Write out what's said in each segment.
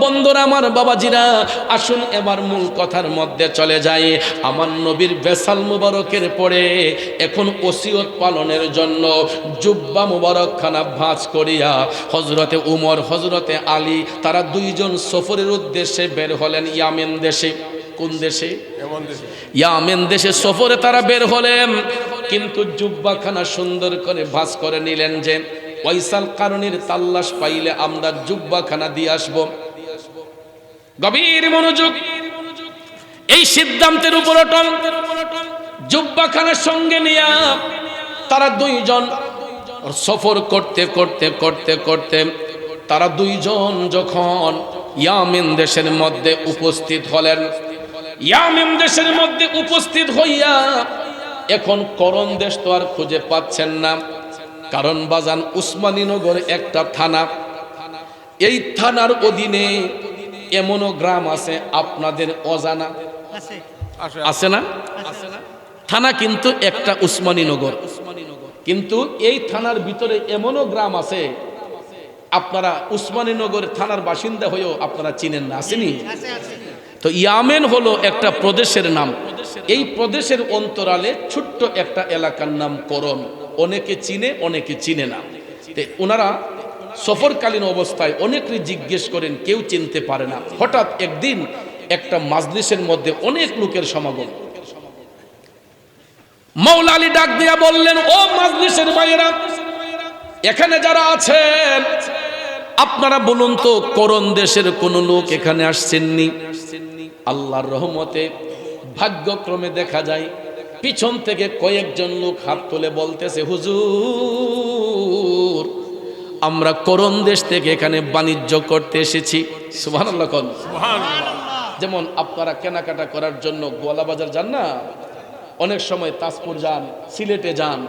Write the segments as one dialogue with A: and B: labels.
A: বন্ধুরা আমার, বাবাজিরা, আসুন এবার মূল কথার মধ্যে চলে যাই। আমার নবীর বেসাল মুবারকের পরে এখন ওসিয়ত পালনের জন্য জুব্বা মুবারক খানা ভাঁজ করিয়া হযরতে উমর, হযরতে আলী তারা দুইজন সফরের উদ্দেশ্যে বের হলেন ইয়ামেন দেশে। কোন দেশে? ইয়ামেন দেশে সফরে তারা বের হলেন। কিন্তু জুব্বাখানা সুন্দর করে ভাঁজ করে নিলেন যে ওয়াইসাল কারণীর তাল্লাশ পাইলে আমরা জুব্বাখানা দিয়ে আসব। গভীর মনোযোগ, এই সিদ্ধান্তের উপর অটল। জুব্বাখানার সঙ্গে নিয়ে তারা দুইজন সফর করতে করতে করতে করতে তারা দুইজন যখন ইয়ামেন দেশের মধ্যে উপস্থিত হলেন, ইয়ামেন দেশের মধ্যে উপস্থিত হইয়া এখন করণ দেশ তো আর খুঁজে পাচ্ছেন না, কারণ বাজান উসমানীনগর একটা থানা। এই থানার অধীনে এমনও গ্রাম আছে আপনাদের অজানা, আছে না? থানা কিন্তু একটা উসমানীনগর, কিন্তু এই থানার ভিতরে এমনও গ্রাম আছে আপনারা উসমানীনগর থানার বাসিন্দা হয়েও আপনারা চিনেন না, আসেনি? তো ইয়ামেন হলো একটা প্রদেশের নাম। এই প্রদেশের অন্তরালে ছোট্ট একটা এলাকার নাম করণ। অনেকে চিনে, অনেকে চিনে না। ওনারা সফরকালীন অবস্থায় অনেকেই জিজ্ঞেস করেন, কেউ চিনতে পারে না। হঠাৎ একদিন একটা মাজলিসের মধ্যে অনেক লোকের সমাগম। মাওলা আলী ডাক দিয়া বললেন, ও মাজলিসের ভাইয়েরা, এখানে যারা আছেন আপনারা বলুন তো করণ দেশের কোন লোক এখানে আসছেননি? আল্লাহর রহমতে ভাগ্যক্রমে দেখা যায় পিছন থেকে কয়েকজন লোক হাত তুলে বলতেছে, হুজুর আমরা করণ দেশ থেকে এখানে বাণিজ্য করতে এসেছি। সুবহানাল্লাহ কোন? যেমন আপনারা কেনাকাটা করার জন্য গোয়ালা বাজার যান না, অনেক সময় তাজপুর যান, সিলেটে যান,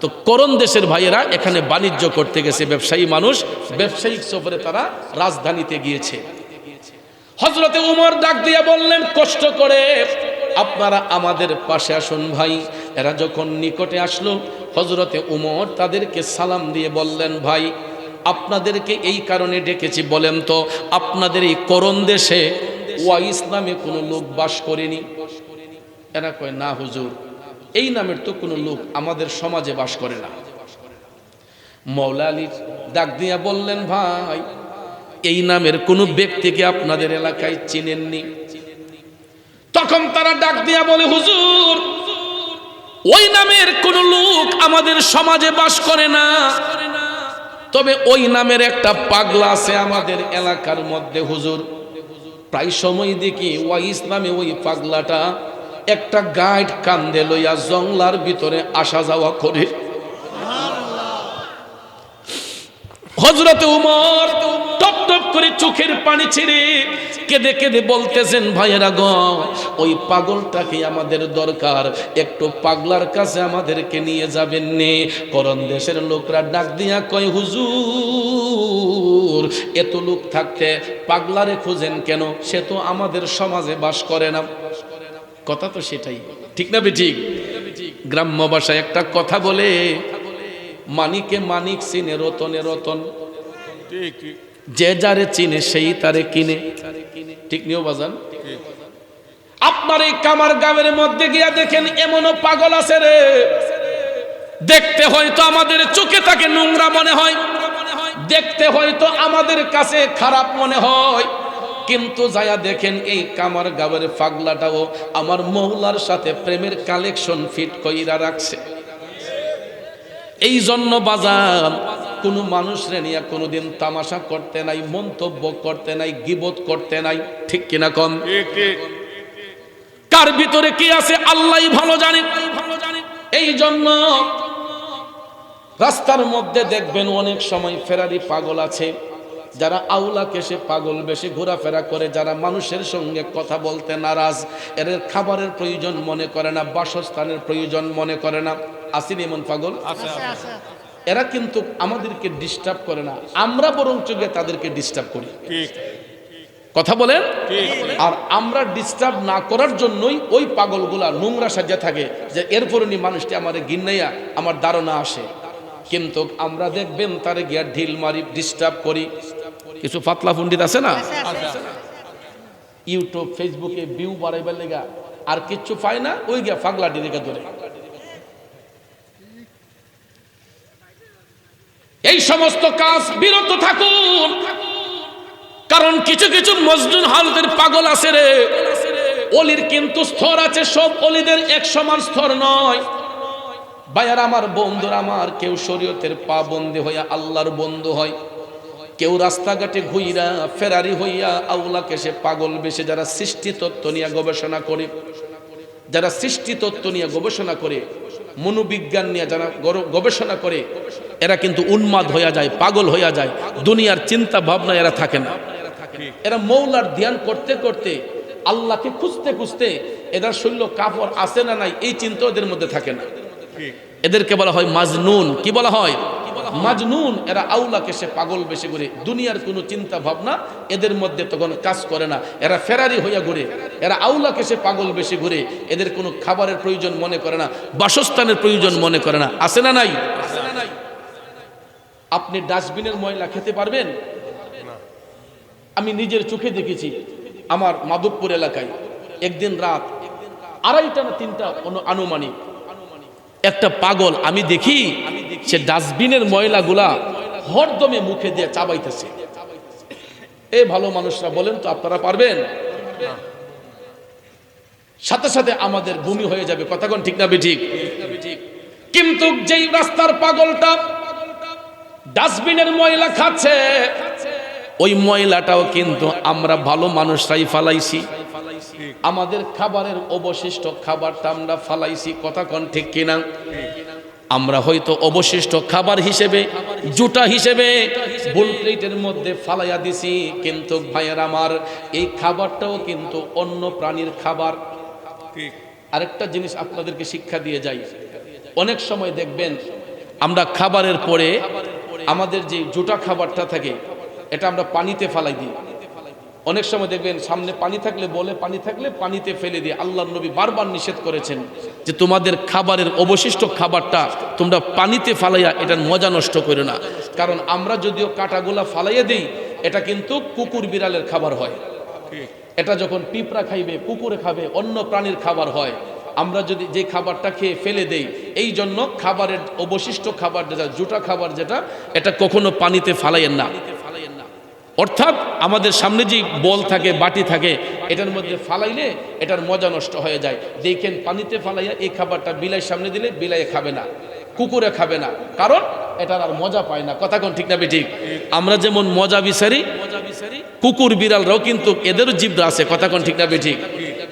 A: তো করণ দেশের ভাইয়েরা এখানে বাণিজ্য করতে গেছে। ব্যবসায়ী মানুষ, ব্যবসায়িক সফরে তারা রাজধানীতে গিয়েছে। হযরতে উমর ডাক দিয়ে বললেন, কষ্ট করে আপনারা আমাদের পাশে আসুন ভাই। এরা যখন নিকটে আসলো, হযরতে উমর তাদেরকে সালাম দিয়ে বললেন, ভাই আপনাদেরকে এই কারণে ডেকেছি, বলেন তো আপনাদের এই করণ দেশে ওয়াইস নামে কোনো লোক বাস করেনি? এরা কয়, না হুজুর, এই নামের তো কোনো লোক আমাদের সমাজে বাস করে না। মাওলা আলী ডাক দিয়া বললেন, ভাই এই নামের কোনো ব্যক্তিকে আপনাদের এলাকায় চিনেননি? তখন তারা ডাক দিয়া বলে, হুজুর ওই নামের কোন লোক আমাদের সমাজে বাস করে না, তবে ওই নামের একটা পাগলা আছে আমাদের এলাকার মধ্যে হুজুর। প্রায় সময় দেখি ওয়াইস নামে ওই পাগলাটা একটা গাইড কান্দে লইয়া জংলার ভিতরে আসা যাওয়া করে। হযরতে উমর টপ টপ করে চোখের পানি ছেড়ে কেঁদে কেঁদে বলতেছেন, ভাইয়েরা গো, ওই পাগলটাকে আমাদের দরকার, একটু পাগলার কাছে আমাদেরকে নিয়ে যাবেন নে। করণ দেশের লোকরা ডাক দিয়া কয়, হুজুর এত লোক থাকতে পাগলারে খুঁজেন কেন? সে তো আমাদের সমাজে বাস করে না। কথা তো সেটাই, ঠিক না বেঠিক? গ্রাম্য ভাষায় একটা কথা বলে, মানিকে মানিক চিনে, রতনে রতন, যে যারে চিনে সেই তারে কিনে। ঠিক নিও বাজান? আপনার এই কামার গ্রামের মধ্যে গিয়া দেখেন এমনও পাগল আছে রে, দেখতে হয়তো আমাদের চোখে তাকে নোংরা মনে হয়, দেখতে হয়তো আমাদের কাছে খারাপ মনে হয়, কিন্তু যায়া দেখেন এই কামার গাঁয়ের পাগলাটাও আমার মৌলার সাথে প্রেমের কালেকশন ফিট কইরা রাখছে। এই জন্য বাজার কোন মানুষরে নিয়ে কোনোদিন তামাশা করতে নাই, মন্তব্য করতে নাই, গীবত করতে নাই। ঠিক কিনা কম? কার ভিতরে কি আছে আল্লাহই ভালো জানে। এই জন্য রাস্তার মধ্যে দেখবেন অনেক সময় ফেরারি পাগল আছে, যারা আউলা কেশে পাগল বেশি ঘোরাফেরা করে, যারা মানুষের সঙ্গে কথা বলতে নারাজ, এদের খাবারের প্রয়োজন মনে করে না, বাসস্থানের প্রয়োজন মনে করে না। আসেনি এমন পাগল? এরা কিন্তু আমাদেরকে ডিস্টার্ব করে না, আমরা বরং চোখে তাদেরকে ডিস্টার্ব করি। কথা বলেন? আর আমরা ডিস্টার্ব না করার জন্যই ওই পাগলগুলা নোংরা সাজা থাকে, যে এরপরে মানুষটি আমার গিন্নাইয়া আমার ধারণা আসে, কিন্তু আমরা দেখবেন তারে গিয়া ঢিল মারি, ডিস্টার্ব করি। কিছু পাতলা পণ্ডিত আছে না, ইউটিউব ফেসবুকে ভিউ বাড়াইবার লেগা আর কিচ্ছু পায় না, ওই গিয়া পাগলাটি রেখে ধরে। এই সমস্ত কাজ বিরত থাকুন, কারণ কিছু কিছু মজনুন হালতের পাগল আছে রে। অলির কিন্তু স্তর আছে, সব অলিদের এক সমান স্তর নয়। ভাইয়ার আমার, বন্ধুরা আমার, কেউ শরীয়তের পাবন্দি হইয়া আল্লাহর বন্ধু হয়, কেউ রাস্তাঘাটে ঘুইরা ফেরারি হইয়া আল্লাহকে সে পাগল বেশে। যারা সৃষ্টি তত্ত্ব নিয়ে গবেষণা করে, যারা সৃষ্টি তত্ত্ব নিয়ে গবেষণা করে, মনোবিজ্ঞান নিয়ে যারা গবেষণা করে, এরা কিন্তু উন্মাদ হইয়া যায়, পাগল হইয়া যায়। দুনিয়ার চিন্তা ভাবনা এরা থাকে না। এরা মৌলার ধ্যান করতে করতে, আল্লাহকে খুঁজতে খুঁজতে এদের শরীর কাপড় আছে না নাই এই চিন্তা এদের মধ্যে থাকে না। এদেরকে বলা হয় মাজনুন। কি বলা হয়? মাজনুন। এরা আউলাকে সে পাগল বেশি করে, দুনিয়ার কোনো চিন্তা ভাবনা এদের মধ্যে তখন কাজ করে না। এরা ফেরারি হইয়া ঘুরে, এরা আউলাকে সে পাগল বেশি ঘুরে। এদের কোনো খাবারের প্রয়োজন মনে করে না, বাসস্থানের প্রয়োজন মনে করে না। আছে না নাই? আপনি ডাস্টবিনের ময়লা খেতে পারবেন? আমি নিজের চোখে দেখেছি আমার মাধবপুর এলাকায় একদিন রাত 2:30 না 3টা আনুমানিক একটা পাগল আমি দেখি সে ডাস্টবিনের ময়লাগুলা হরদমে মুখে দিয়ে চাবাইতেছে। এই ভালো মানুষরা বলেন তো আপনারা পারবেন? সাথে সাথে আমাদের ভূমি হয়ে যাবে। কথা কোন ঠিক না বেঠিক? কিন্তু যেই রাস্তার পাগলটা ডাস্টবিনের ময়লা খাচ্ছে, ওই ময়লাটাও কিন্তু আমরা ভালো মানুষরাই ফালাইছি। আমাদের খাবারের অবশিষ্ট খাবারটা আমরা ফালাইছি। কথা কোন ঠিক কিনা? আমরা হয়তো অবশিষ্ট খাবার হিসেবে, জুটা হিসেবে বুল প্লেটের মধ্যে ফালাইয়া দিছি, কিন্তু ভাইয়ের আমার, এই খাবারটাও কিন্তু অন্য প্রাণীর খাবার। আরেকটা জিনিস আপনাদেরকে শিক্ষা দিয়ে যাই, অনেক সময় দেখবেন আমরা খাবারের পরে আমাদের যে জুটা খাবারটা থাকে এটা আমরা পানিতে ফালাই দিই। অনেক সময় দেখবেন সামনে পানি থাকলে বলে পানি থাকলে পানিতে ফেলে দিয়ে। আল্লাহর নবী বারবার নিষেধ করেছেন যে তোমাদের খাবারের অবশিষ্ট খাবারটা তোমরা পানিতে ফালাইয়া এটার মজা নষ্ট করো না। কারণ আমরা যদিও কাঁটাগুলা ফালাইয়া দিই, এটা কিন্তু কুকুর বিড়ালের খাবার হয়। এটা যখন পিঁপড়া খাইবে, কুকুরে খাবে, অন্য প্রাণীর খাবার হয়। আমরা যদি যে খাবারটা খেয়ে ফেলে দেই, এই জন্য খাবারের অবশিষ্ট খাবার যেটা, জুটা খাবার যেটা, এটা কখনো পানিতে ফালাইয়েন না। অর্থাৎ আমাদের সামনে যে বল থাকে, বাটি থাকে, এটার মধ্যে ফালাইলে এটার মজা নষ্ট হয়ে যায়। দেখেন পানিতে ফালাইয়া এই খাবারটা বিলাই সামনে দিলে বিলাইয়ে খাবে না, কুকুরে খাবে না, কারণ এটার আর মজা পায় না। কথা কোন ঠিক না বেঠিক? আমরা যেমন মজা বিচারি, কুকুর বিড়ালরাও কিন্তু এদেরও জিভরা আছে। কথা কোন ঠিক না বেঠিক?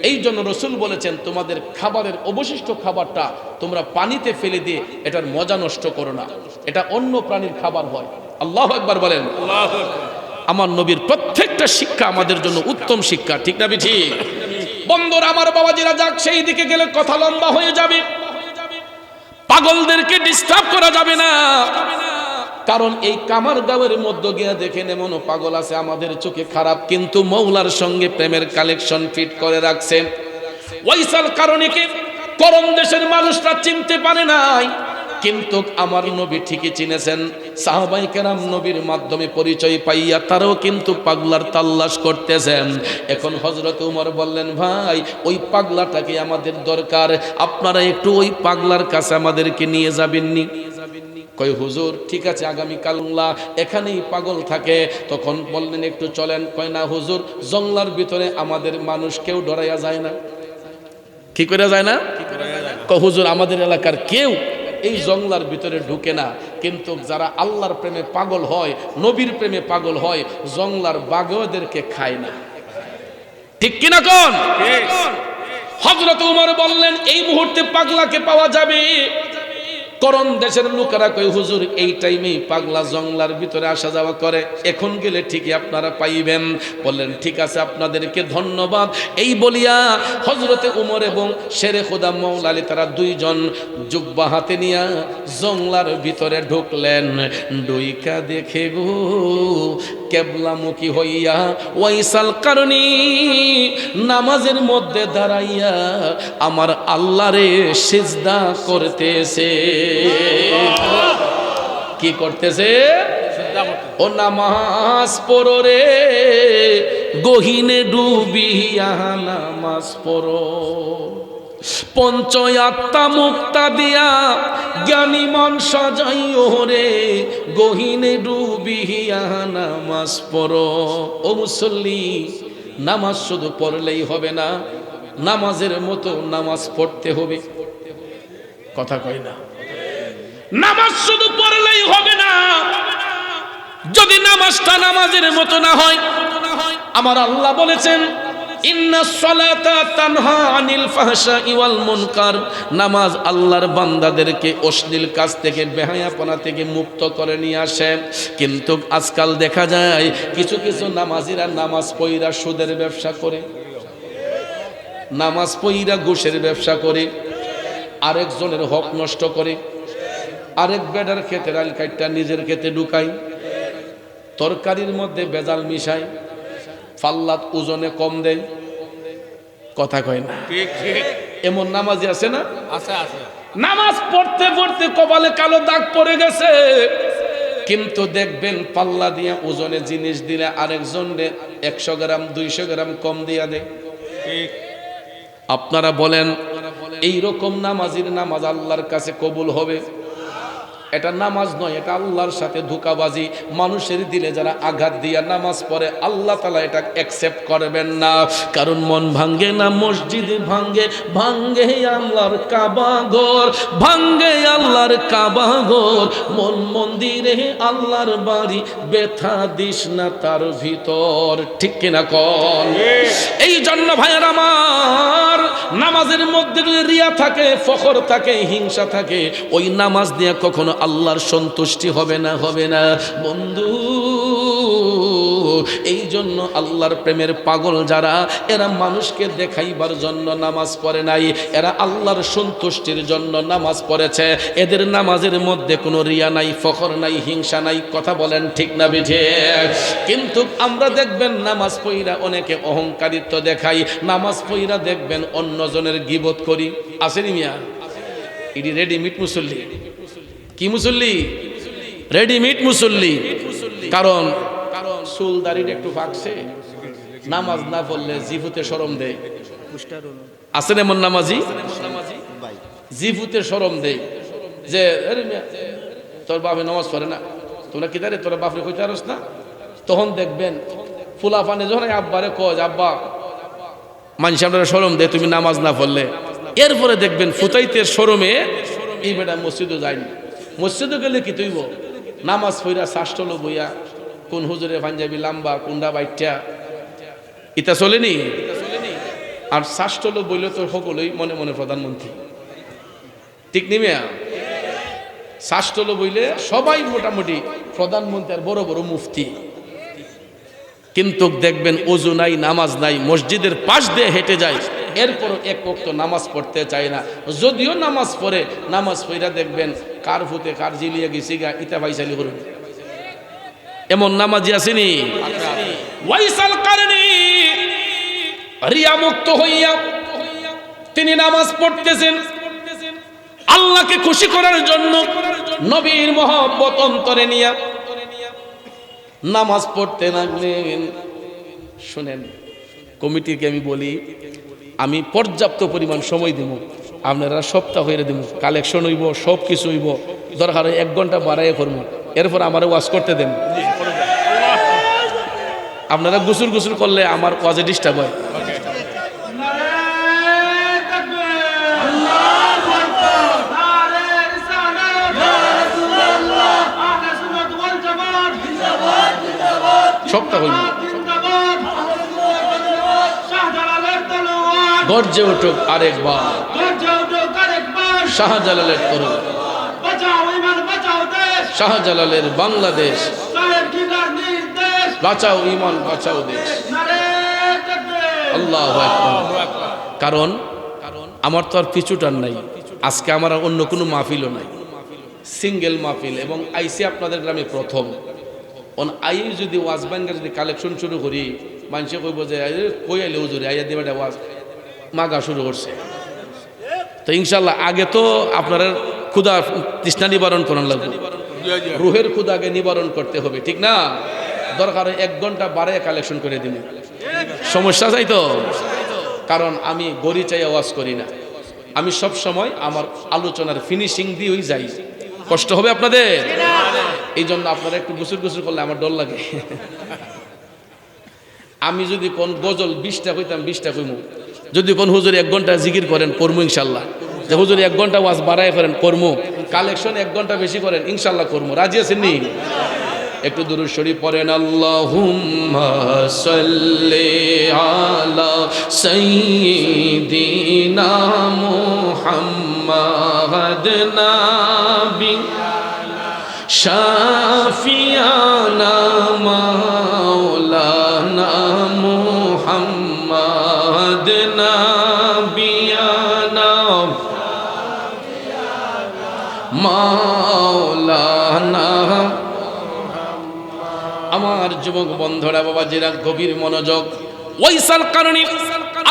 A: এই জন্য রসুল বলেছেন তোমাদের খাবারের অবশিষ্ট খাবারটা তোমরা পানিতে ফেলে দিয়ে এটার মজা নষ্ট করো না, এটা অন্য প্রাণীর খাবার হয়। আল্লাহু আকবার বলেন। আমার নবীর প্রত্যেকটা শিক্ষা আমাদের জন্য উত্তম শিক্ষা। ঠিক না বেঠিক? বন্ধুরা আমার, বাবাজিরা, যাক সেই দিকে গেলে কথা লম্বা হয়ে যাবে। পাগলদেরকে ডিস্টার্ব করা যাবে না, কারণ এই কামার গাঁয়ের মধ্যে গিয়ে দেখেন এমন পাগল আছে আমাদের চোখে খারাপ, কিন্তু মৌলার সঙ্গে প্রেমের কালেকশন ফিট করে রাখছেন। ওইসাল কারণে কি করম দেশের মানুষরা চিনতে পারে নাই, কিন্তু আমার নবী ঠিকই চিনেছেন। সাহাবায়ে কেরাম নবীর মাধ্যমে পরিচয় পাইয়া তারাও কিন্তু পাগলার তাল্লাশ করতেছেন। এখন হযরত উমর বললেন, ভাই ওই পাগলাটাকে আমাদের দরকার, আপনারা একটু ওই পাগলার কাছে আমাদেরকে নিয়ে যাবেননি? কই হুজুর ঠিক আছে, আগামীকাল এখানেই পাগল থাকে। তখন বললেন একটু চলেন। কয় না হুজুর, জঙ্গলার ভিতরে আমাদের মানুষ কেউ ডরাইয়া যায় না। কি করে যায় না? কয় হুজুর আমাদের এলাকার কেউ এই জঙ্গলার ভিতরে ঢুকে না, কিন্তু যারা আল্লাহর প্রেমে পাগল হয়, নবীর প্রেমে পাগল হয়, জঙ্গলার বাঘদেরকে খায় না। ঠিক কিনা কোন? হযরত উমর বললেন এই মুহূর্তে পাগলাকে পাওয়া যাবে। করণ দেশের লোকেরা কই হুজুর এই টাইমেই পাগলা জঙ্গলার ভিতরে আসা যাওয়া করে, এখন গেলে ঠিকই আপনারা পাইবেন। বললেন ঠিক আছে, আপনাদেরকে ধন্যবাদ। এই বলিয়া হযরতে উমর এবং শেরে খোদা মওলা আলী তারা দুইজন জুব্বা হাতে নিয়া জঙ্গলার ভিতরে ঢুকলেন। ডুইকা দেখে গো কেবলামুখী হইয়া ওয়াইসাল কারণী নামাজের মধ্যে দাঁড়াইয়া আমার আল্লাহরে সিজদা করতেছে। কি করতেছে? ও নামাজ পড়ো রে, গহীনে ডুবিয়া নামাজ পড়ো। পঞ্চ আত্মা মুক্তা দিয়া জ্ঞানী মন সাজাইও রে, গহীনে ডুবিয়া নামাজ পড়ো। ও মুসল্লি, নামাজ শুধু পড়লেই হবে না, নামাজের মতো নামাজ পড়তে হবে। কথা কয় না, নামাজ শুধু পড়লেই হবে না, যদি নামাজটা নামাজের মতো না হয়। আমার আল্লাহ বলেছেন ইন্নাস সালাতা তানহা আনিল ফাহশাই ওয়াল মুনকার, নামাজ আল্লাহর বান্দাদেরকে অশ্লীল কাজ থেকে, বেহায়াপনা থেকে মুক্ত করে নিয়ে আসে। কিন্তু আজকাল দেখা যায় কিছু কিছু নামাজিরা নামাজ পড়া সুদের ব্যবসা করে, নামাজ পড়া ঘুষের ব্যবসা করে, আরেকজনের হক নষ্ট করে, আরেক বেডার খেতে ডাল কাটটা নিজের খেতে ঢুকায়, তরকারির মধ্যে বেজাল মিশায়, ফাল্লাত ওজনে কম দেয়। কথা কয় না, এমন নামাজি আছে না? আছে আছে। নামাজ পড়তে পড়তে কপালে কালো দাগ পড়ে গেছে, কিন্তু দেখবেন পাল্লা দিয়ে ওজনে জিনিস দিলে আরেকজনে 100 গ্রাম 200 গ্রাম কম দিয়া দেয়। আপনারা বলেন এই রকম নামাজির নামাজ আল্লাহর কাছে কবুল হবে? এটা নামাজ নয়, এটা আল্লাহর সাথে ধোঁকাবাজি। মানুষের দিলে যারা আঘাত দিয়া নামাজ পড়ে, আল্লাহ তাআলা এটা অ্যাকসেপ্ট করবেন না। কারণ মন ভাঙ্গে না মসজিদে ভাঙ্গে, ভাঙ্গে আল্লাহর কাবা ঘর, ভাঙ্গে আল্লাহর কাবা ঘর। মন মন্দিরে আল্লাহর বাড়ি, ব্যথা দিস না তার ভিতর। ঠিক কিনা কন? এই জন্য ভাইয়ের আমার, নামাজের মধ্যে যদি রিয়া থাকে, ফখর থাকে, হিংসা থাকে, ওই নামাজ দিয়ে কখনো আল্লাহর সন্তুষ্টি হবে না, হবে না বন্ধু। এই জন্য আল্লাহর প্রেমের পাগল যারা, এরা মানুষকে দেখাইবার জন্য নামাজ পড়ে নাই, এরা আল্লাহর সন্তুষ্টির জন্য নামাজ পড়েছে। এদের নামাজের মধ্যে কোনো রিয়া নাই, ফখর নাই, হিংসা নাই। কথা বলেন ঠিক না বেঠে? কিন্তু আমরা দেখবেন নামাজ পড়া অনেকে অহংকারিত্ব দেখাই, নামাজ পড়া দেখবেন অন্যজনের গীবত করি। আসেনি মিয়া? এটি রেডিমেড মুসল্লি। কি মুসল্লি? রেডিমেড মুসল্লি। কারণ চুল দাড়িটা একটু ফাঁকছে, নামাজ না পড়লে জিভুতে শরম দেয়। আছেন এমন নামাজি? জিভুতে শরম দেয় যে তোর বাপে নামাজ পড়ে না, তোরা কি দাঁড়িয়ে তোরা বাপরে কইতে পারস না? তখন দেখবেন ফুলা পানে যখন আব্বারে কয়, আব্বা মানুষ আপনারা শরম দেয় তুমি নামাজ না পড়লে। এরপরে দেখবেন ফুতাইতের শরমে এই বেটা মসজিদও যায়নি। মসজিদে গেলে কি তুইব? নামাজ পড়া শাস্টল বইয়া, কোন হুজুরে পাঞ্জাবি লাম্বা, কুন্ডা বাইটা, ইতা চলেনি। আর শাস্টল বইলে তো সকলেই মনে মনে প্রধানমন্ত্রী। ঠিক নিমিয়া? শাস্টল বইলে সবাই মোটামুটি প্রধানমন্ত্রী আর বড় বড় মুফতি। কিন্তু দেখবেন ওযু নাই, নামাজ নাই, মসজিদের পাশ দিয়ে হেঁটে যায়, এরপরও এক ওয়াক্ত নামাজ পড়তে চায় না। যদিও নামাজ পড়ে, নামাজ পড়া দেখবেন কার ফুতে কার জিলিয়ে গেছি গা, ইতা ভাইসালি করুন। এমন নামাজি আসেনি? ওয়াইসাল কারণী রিয়া মুক্ত হইয়া তিনি নামাজ পড়তেছেন আল্লাহকে খুশি করার জন্য, নবীর মহব্বত অন্তরে নিয়া নামাজ পড়তে লাগলেন। শুনেন, কমিটিকে আমি বলি, আমি পর্যাপ্ত পরিমাণ সময় দিব, আপনারা সপ্তাহ হয়ে দেব, কালেকশন হইব, সব কিছু হইব, দরকার 1 ঘন্টা বাড়াইয়া করবো, এরপর আমার ওয়াজ করতে দেন। আপনারা গুসুল গুসুল করলে আমার ওয়াজে ডিস্টার্ব হয়। সপ্তাহ হইব, গর্জে উঠুক আরেকবার, শাহজালালের তরুণ, শাহজালালের বাংলাদেশ, বাঁচাও ইমান, বাঁচাও দেশ। আল্লাহু আকবার। কারণ আমার তো আর পিছুটান নাই, আজকে আমার আর অন্য কোনো মাহফিলও নাই, সিঙ্গেল মাহফিল, এবং আইসি আপনাদের গ্রামে প্রথম। আই যদি ওয়াজ ব্যাংকের যদি কালেকশন শুরু করি, মানুষে কইব যে কই আইলে হুজুরে আইয়া দিবে ওয়াজ মাগা শুরু করছে। তো ইনশাল্লাহ আগে তো আপনার ক্ষুধা তৃষ্ণা নিবারণ করার লাগবে, রুহের ক্ষুধাকে নিবারণ করতে হবে, ঠিক না? দরকার 1 ঘন্টা বাড়ায় কালেকশন করে দিন। সমস্যা চাই তো, কারণ আমি গড়ি চাই আওয়াজ করি না, আমি সব সময় আমার আলোচনার ফিনিশিং দিয়েই যাই। কষ্ট হবে আপনাদের, এই জন্য আপনারা একটু গুসুর গুসুর করলে আমার ডর লাগে। আমি যদি কোন গজল 20টা কইতাম 20টা কইমু, যদি কোন হুজুর 1 ঘন্টা জিকির করেন করমু ইনশাল্লাহ, যে হুজুর 1 ঘন্টা ওয়াজ বাড়ায় করেন করমু, কালেকশন 1 ঘন্টা বেশি করেন ইনশাল্লাহ করমু। রাজি আছেন নি? একটু দুরূদ শরীফ পড়েন। আল্লাহুম্মা সাল্লি আলা সাইয়্যিদিনা মুহাম্মাদ নাবি শাফিয়ানা মাওলানা মুহাম্মাদ নাবিয়ানা মাওলানা। আমার যুবক বন্ধুরা, বাবাজিরা, গভীর মনোযোগ। ওয়াইসাল কারণী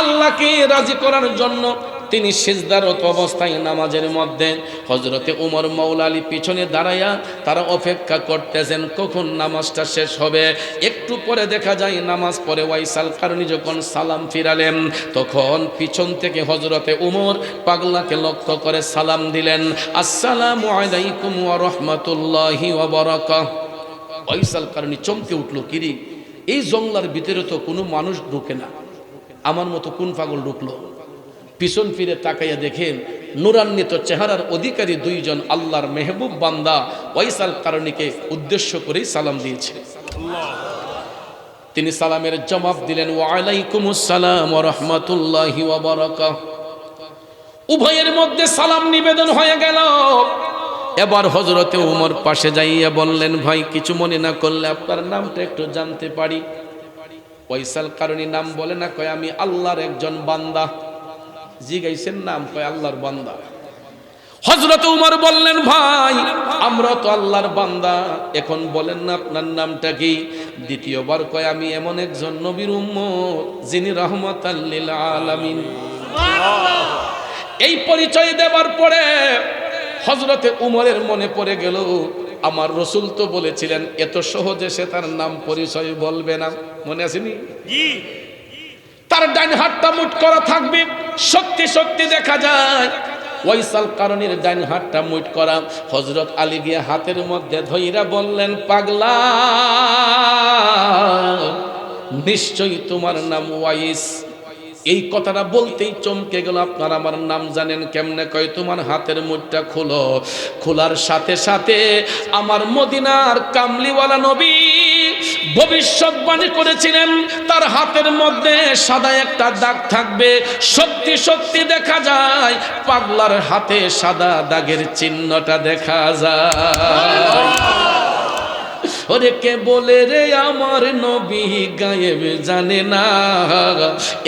A: আল্লাহকে রাজি করার জন্য তিনি সিজদারত অবস্থায় নামাজের মধ্যে হযরতে উমর মাওলা আলী পিছনে দাঁড়ায়া তারা অপেক্ষা করতেছেন কখন নামাজটা শেষ হবে। একটু পরে দেখা যায় নামাজ পড়ে ওয়াইসাল কারণী যখন সালাম ফিরালেন, তখন পিছন থেকে হযরতে উমর পাগলাকে লক্ষ্য করে সালাম দিলেন, আসসালামু আলাইকুম ওয়া রাহমাতুল্লাহি ওয়া বারাকাতুহু। ওয়াইসাল কারণী চমকে উঠলো, কিরে এই জঙ্গলার ভিতরে তো কোনো মানুষ ঢোকে না, আমার মতো কোন পাগল ঢুকলো? পিছন ফিরে তাকাইয়া দেখেন নূরান্বিত চেহারার অধিকারী 2 জন আল্লাহর মেহবুব বান্দা ওয়াইসাল কারণীকে উদ্দেশ্য করেই সালাম দিয়েছে। তিনি সালামের জবাব দিলেন, ওয়া আলাইকুমুস সালাম ওয়া রাহমাতুল্লাহি ওয়া বারাকাতুহু। উভয়ের মধ্যে সালাম নিবেদন হয়ে গেল। এবার হযরতে উমর পাশে যাইয়া বললেন, ভাই কিছু মনে না করলে আপনার নামটা একটু জানতে পারি? ওয়াইসাল কারণী নাম বলে না, কয় আমি আল্লাহর একজন বান্দা। জিগাইছেন নাম, কয় আল্লাহর বান্দা। হযরত উমর বললেন, ভাই আমরা তো আল্লাহর বান্দা, এখন বলেন না আপনার নামটা কি? দ্বিতীয়বার কয় আমি এমন একজন নবীর উম্মত যিনি রাহমাতাল লিল আলামিন। এই পরিচয় দেওয়ার পরে হযরতে উমরের মনে পড়ে গেল, আমার রাসূল তো বলেছিলেন এত সহজে সে তার নাম পরিচয় বলবে না। মনে আসেনি? তার ডান হাতটা মুঠ করা থাকবে। সত্যি সত্যি দেখা যায় ওয়াইসাল কারণীর ডান হাতটা মুঠ করা। হযরত আলী গিয়ে হাতের মধ্যে ধইরা বললেন, পাগলা, নিশ্চয়ই তোমার নাম ওয়াইস। এই কথাটা বলতেই চমকে গেল, আপনারা আমার নাম জানেন কেমনে? কয় তোমার হাতের মুঠটা খোলো। খোলার সাথে সাথে আমার মদিনার কামলিওয়ালা নবী ভবিষ্যৎবাণী করেছিলেন তার হাতের মধ্যে সাদা একটা দাগ থাকবে। সত্যি সত্যি দেখা যায় পাগলার হাতে সাদা দাগের চিহ্নটা দেখা যায়। ওরে কে বলে রে আমার নবী গায়েব জানে না,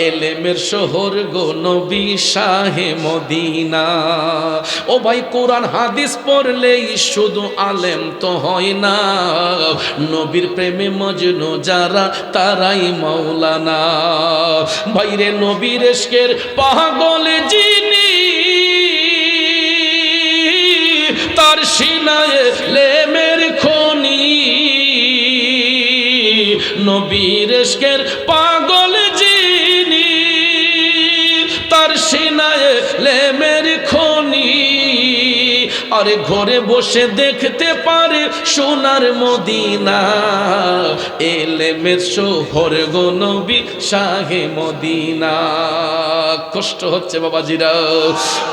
A: এলেমের শহর গো নবী শাহে মদিনা। ও ভাই কোরআন হাদিস পড়লেই শুধু আলেম তো হয় না, নবীর প্রেমে মজনু যারা তারাই মাওলানা। ভাইরে নবীর ইশকের পাগল যিনি, তার সিনায় লেমের খনি। নবীর ইশকের পাগল যিনি, তার সিনায় লেমের খনি। আরে ঘরে বসে দেখতে পারে সোনার মদিনা, এলেমের শহর গো নবী শাহে মদিনা। কষ্ট হচ্ছে বাবাজিরা।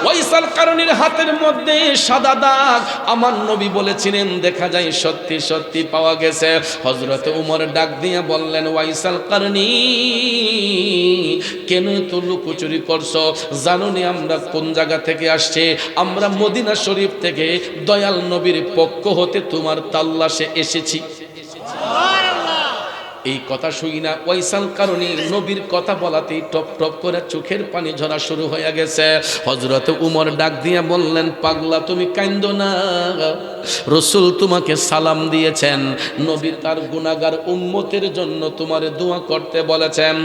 A: ওয়াইসাল কারণীর হাতের মধ্যে সাদা দাগ আমার নবী বলেছিলেন দেখা যায় সত্যি সত্যি পাওয়া গেছে। হযরত উমর ডাক দিয়ে বললেন, ওয়াইসাল কারণী কেন তো লুকোচুরি করছো? জানোনি আমরা কোন জায়গা থেকে আসছে? আমরা মদিনা শরীফ থেকে দয়াল নবীর পক্ষ হতে তোমার তাল্লাশে এসেছি। এই কথা শুই না ওয়াইসাল কারণী নবীর কথা বলাতেই টপ টপ করে চোখের পানি ঝরা শুরু হয়ে গেছে। হযরত উমর ডাক দিয়ে বললেন, পাগলা তুমি কাঁদো না, রাসূল তোমাকে সালাম দিয়েছেন, নবী তার গুনাহগার উম্মতের জন্য তোমার দোয়া করতে বলেছেন।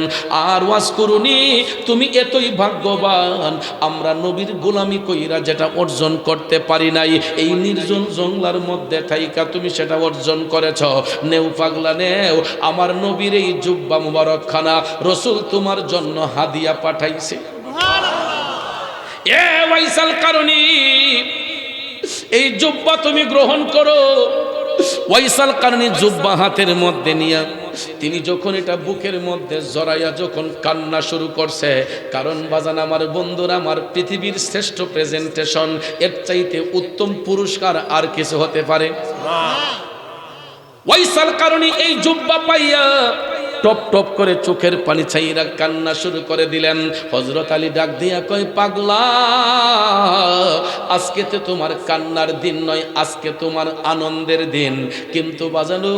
A: আর ওয়াজ করুনি তুমি এতই ভাগ্যবান, আমরা নবীর গোলামি কইরা যেটা অর্জন করতে পারি নাই, এই নির্জন জঙ্গলার মধ্যে থাইকা তুমি সেটা অর্জন করেছ। নেও পাগলা নেও, আমার নবীর এই জুব্বা মুবারক খানা রাসূল তোমার জন্য হাদিয়া পাঠাইছে। এ ওয়াইসাল কারণী, এই জুব্বা তুমি গ্রহণ করো। ওয়াইসাল কারণী জুব্বা হাতের মধ্যে নিয়া তিনি যখন এটা বুকের মধ্যে জড়াইয়া যখন কান্না শুরু করছে, কারণ বাজান আমার বন্ধুরা, আমার পৃথিবীর শ্রেষ্ঠ প্রেজেন্টেশন, এর চাইতে উত্তম পুরস্কার আর কিছু হতে পারে? ওয়াইসাল কারণী এই জুব্বা পাইয়া টপ টপ করে চোখের পানি ছাইরা কান্না শুরু করে দিলেন। হযরত আলী ডাক দিয়া কয়, পাগলা, আজকে তো তোমার কান্নার দিন নয়, আজকে তোমার আনন্দের দিন। কিন্তু বাজানো,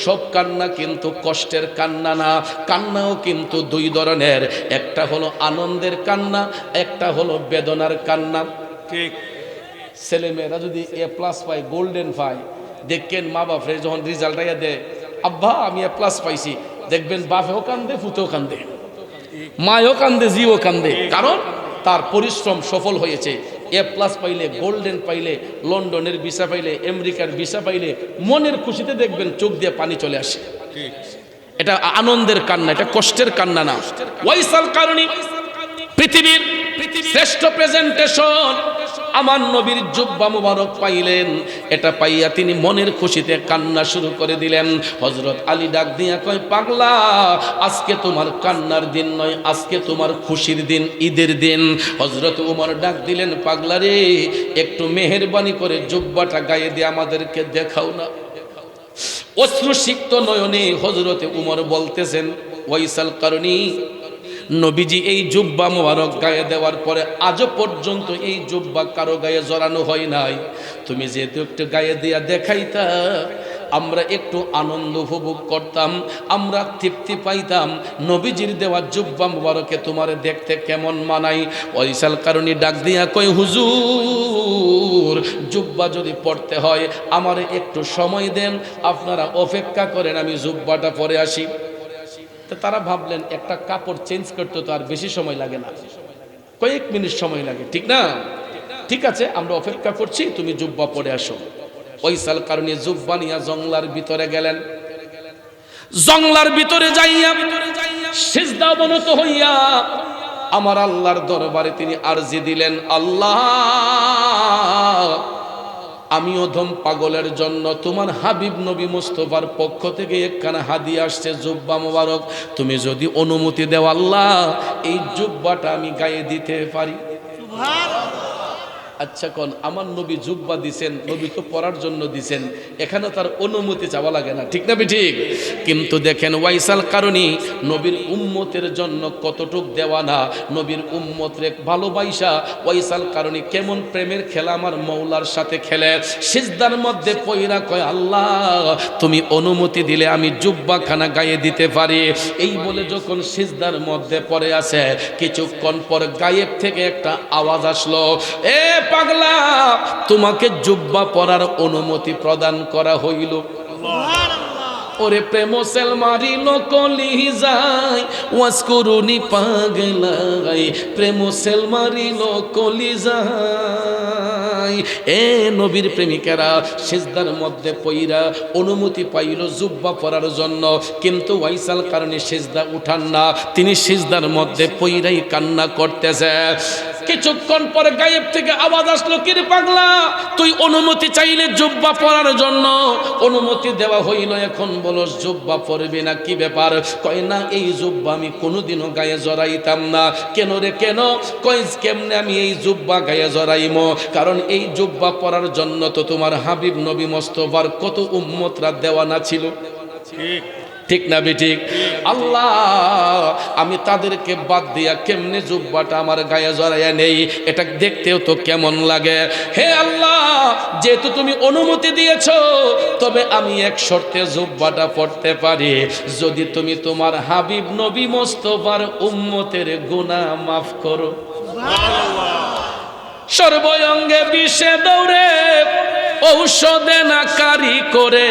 A: সব কান্না কিন্তু কষ্টের কান্না না, কান্নাও কিন্তু দুই ধরনের, একটা হলো আনন্দের কান্না, একটা হলো বেদনার কান্না। ঠিক, ছেলেমেয়েরা যদি এ প্লাস পায়, গোল্ডেন পায়, দেখেন মা বাপরে যখন রেজাল্ট আইয়া দেয়, আব্বা আমি এ প্লাস পাইছি, দেখবেন বাপেও কান্দে, ফুতেও কান্দে, মায়ও কান্দে, জিও কান্দে, কারণ তার পরিশ্রম সফল হয়েছে। এ প্লাস পাইলে, গোল্ডেন পাইলে, লন্ডনের ভিসা পাইলে, আমেরিকার ভিসা পাইলে, মনের খুশিতে দেখবেন চোখ দিয়ে পানি চলে আসে। এটা আনন্দের কান্না, এটা কষ্টের কান্না না। ওয়াইসাল কারণী পৃথিবীর শ্রেষ্ঠ প্রেজেন্টেশন, আমার নবীর জুব্বা মুবারক পাইলেন। এটা পাইয়া তিনি মনের খুশিতে কান্না শুরু করে দিলেন। হযরত আলী ডাক দিয়া কয়, পাগলা, আজকে তোমার কান্নার দিন নয়, আজকে তোমার খুশির দিন, ঈদের দিন। হযরত উমর ডাক দিলেন, পাগলা রে, একটু মেহেরবানি করে জুব্বাটা গায়ে দিয়ে আমাদেরকে দেখাও না। অশ্রুসিক্ত নয়নে হযরতে উমর বলতেছেন, ওয়াইসাল কারণী, নবীজি এই জুব্বা মোবারক গায়ে দেওয়ার পরে আজও পর্যন্ত এই জুব্বা কারো গায়ে জড়ানো হয় নাই। তুমি যেহেতু একটু গায়ে দিয়া দেখাইতা, আমরা একটু আনন্দ উপভোগ করতাম, আমরা তৃপ্তি পাইতাম। নবীজির দেওয়া জুব্বা মোবারকে তোমার দেখতে কেমন মানাই? ওয়াইসাল কারণী ডাক দিয়া কই, হুজুর, জুব্বা যদি পড়তে হয় আমারে একটু সময় দেন, আপনারা অপেক্ষা করেন, আমি জুব্বাটা পরে আসি। তারা ভাবলেন একটা কাপড় চেঞ্জ করতে তো আর বেশি সময় লাগে না, কয়েক মিনিট সময় লাগে, ঠিক না? ঠিক আছে, আমরা অপেক্ষা করছি, তুমি জুব্বা পরে আসো। ওয়াইসাল কারণী জুব্বা নিয়া জংলার ভিতরে গেলেন। জংলার ভিতরে যাইয়া সিজদা অবনত হইয়া আমার আল্লাহর দরবারে তিনি আরজি দিলেন, আল্লাহ, আমি অধম পাগলের জন্য তোমার হাবিব নবী মুস্তাফার পক্ষ থেকে একখানা হাদিয়া আসছে, জুব্বা মোবারক। তুমি যদি অনুমতি দেও আল্লাহ, এই জুব্বাটা আমি গায়ে দিতে পারি। আচ্ছা কোন, আমার নবী জুব্বা দিছেন, নবী তো পরার জন্য দিছেন, এখানে তার অনুমতি চাওয়া লাগে না, ঠিক না ঠিক? কিন্তু দেখেন ওয়াইসাল কারণী নবীর উম্মতের জন্য কতটুক দেওয়ানা, নবীর উম্মতরে ভালোবাসা ওয়াইসাল কারণী কেমন প্রেমের খেলা আমার মৌলার সাথে খেলে। সিজদার মধ্যে পয়রা কয়, আল্লাহ, তুমি অনুমতি দিলে আমি জুব্বাখানা গায়ে দিতে পারি। এই বলে যখন সিজদার মধ্যে পড়ে আছে, কিছুক্ষণ পর গায়েব থেকে একটা আওয়াজ আসলো, এ পাগলা, তোমাকে জুব্বা পরার অনুমতি প্রদান করা হইল। ওরে প্রেম সেল মারিল কলি যায়, ওয়াজ করুনি পাগলাই, প্রেম সেল মারিল কলি যায়। এ নবীর প্রেমিকেরা সিজদার মধ্যে পইরা অনুমতি পাইল জুব্বা পরার জন্য, কিন্তু ওয়াইসাল কারণে সিজদা উঠান না, তিনি সিজদার মধ্যে পইরাই কান্না করতেছে। কিছুক্ষণ পরে গায়েব থেকে আওয়াজ আসলো, কি রে পাগলা, তুই অনুমতি চাইলে জুব্বা পরার জন্য অনুমতি দেওয়া হইল, এখন বলো জুব্বা পরবি না, কি ব্যাপার? কয় না, এই জুব্বা আমি কোনোদিনও গায়ে জড়াইতাম না। কেন রে কেন? কয় কেমনে আমি এই জুব্বা গায়ে জড়াইমো? কারণ এই জুব্বা পরার জন্য তো তোমার হাবিব নবী মুস্তাফার কত উম্মতরা দেওয়ানা ছিল, ঠিক না বেঠিক? আল্লাহ, আমি তাদেরকে বাদ দিয়া কেমনে জুব্বাটা আমার গায়ে জড়াইয়া নেই, এটা দেখতেও তো কেমন লাগে। হে আল্লাহ, যেহেতু তুমি অনুমতি দিয়েছো, তবে আমি এক শর্তে জুব্বাটা পড়তে পারি, যদি তুমি তোমার হাবিব নবী মুস্তাফার উম্মতের গুনাহ মাফ করো। সর্বঙ্গে বিষে দৌড়ে ঔষধে না কারি করে,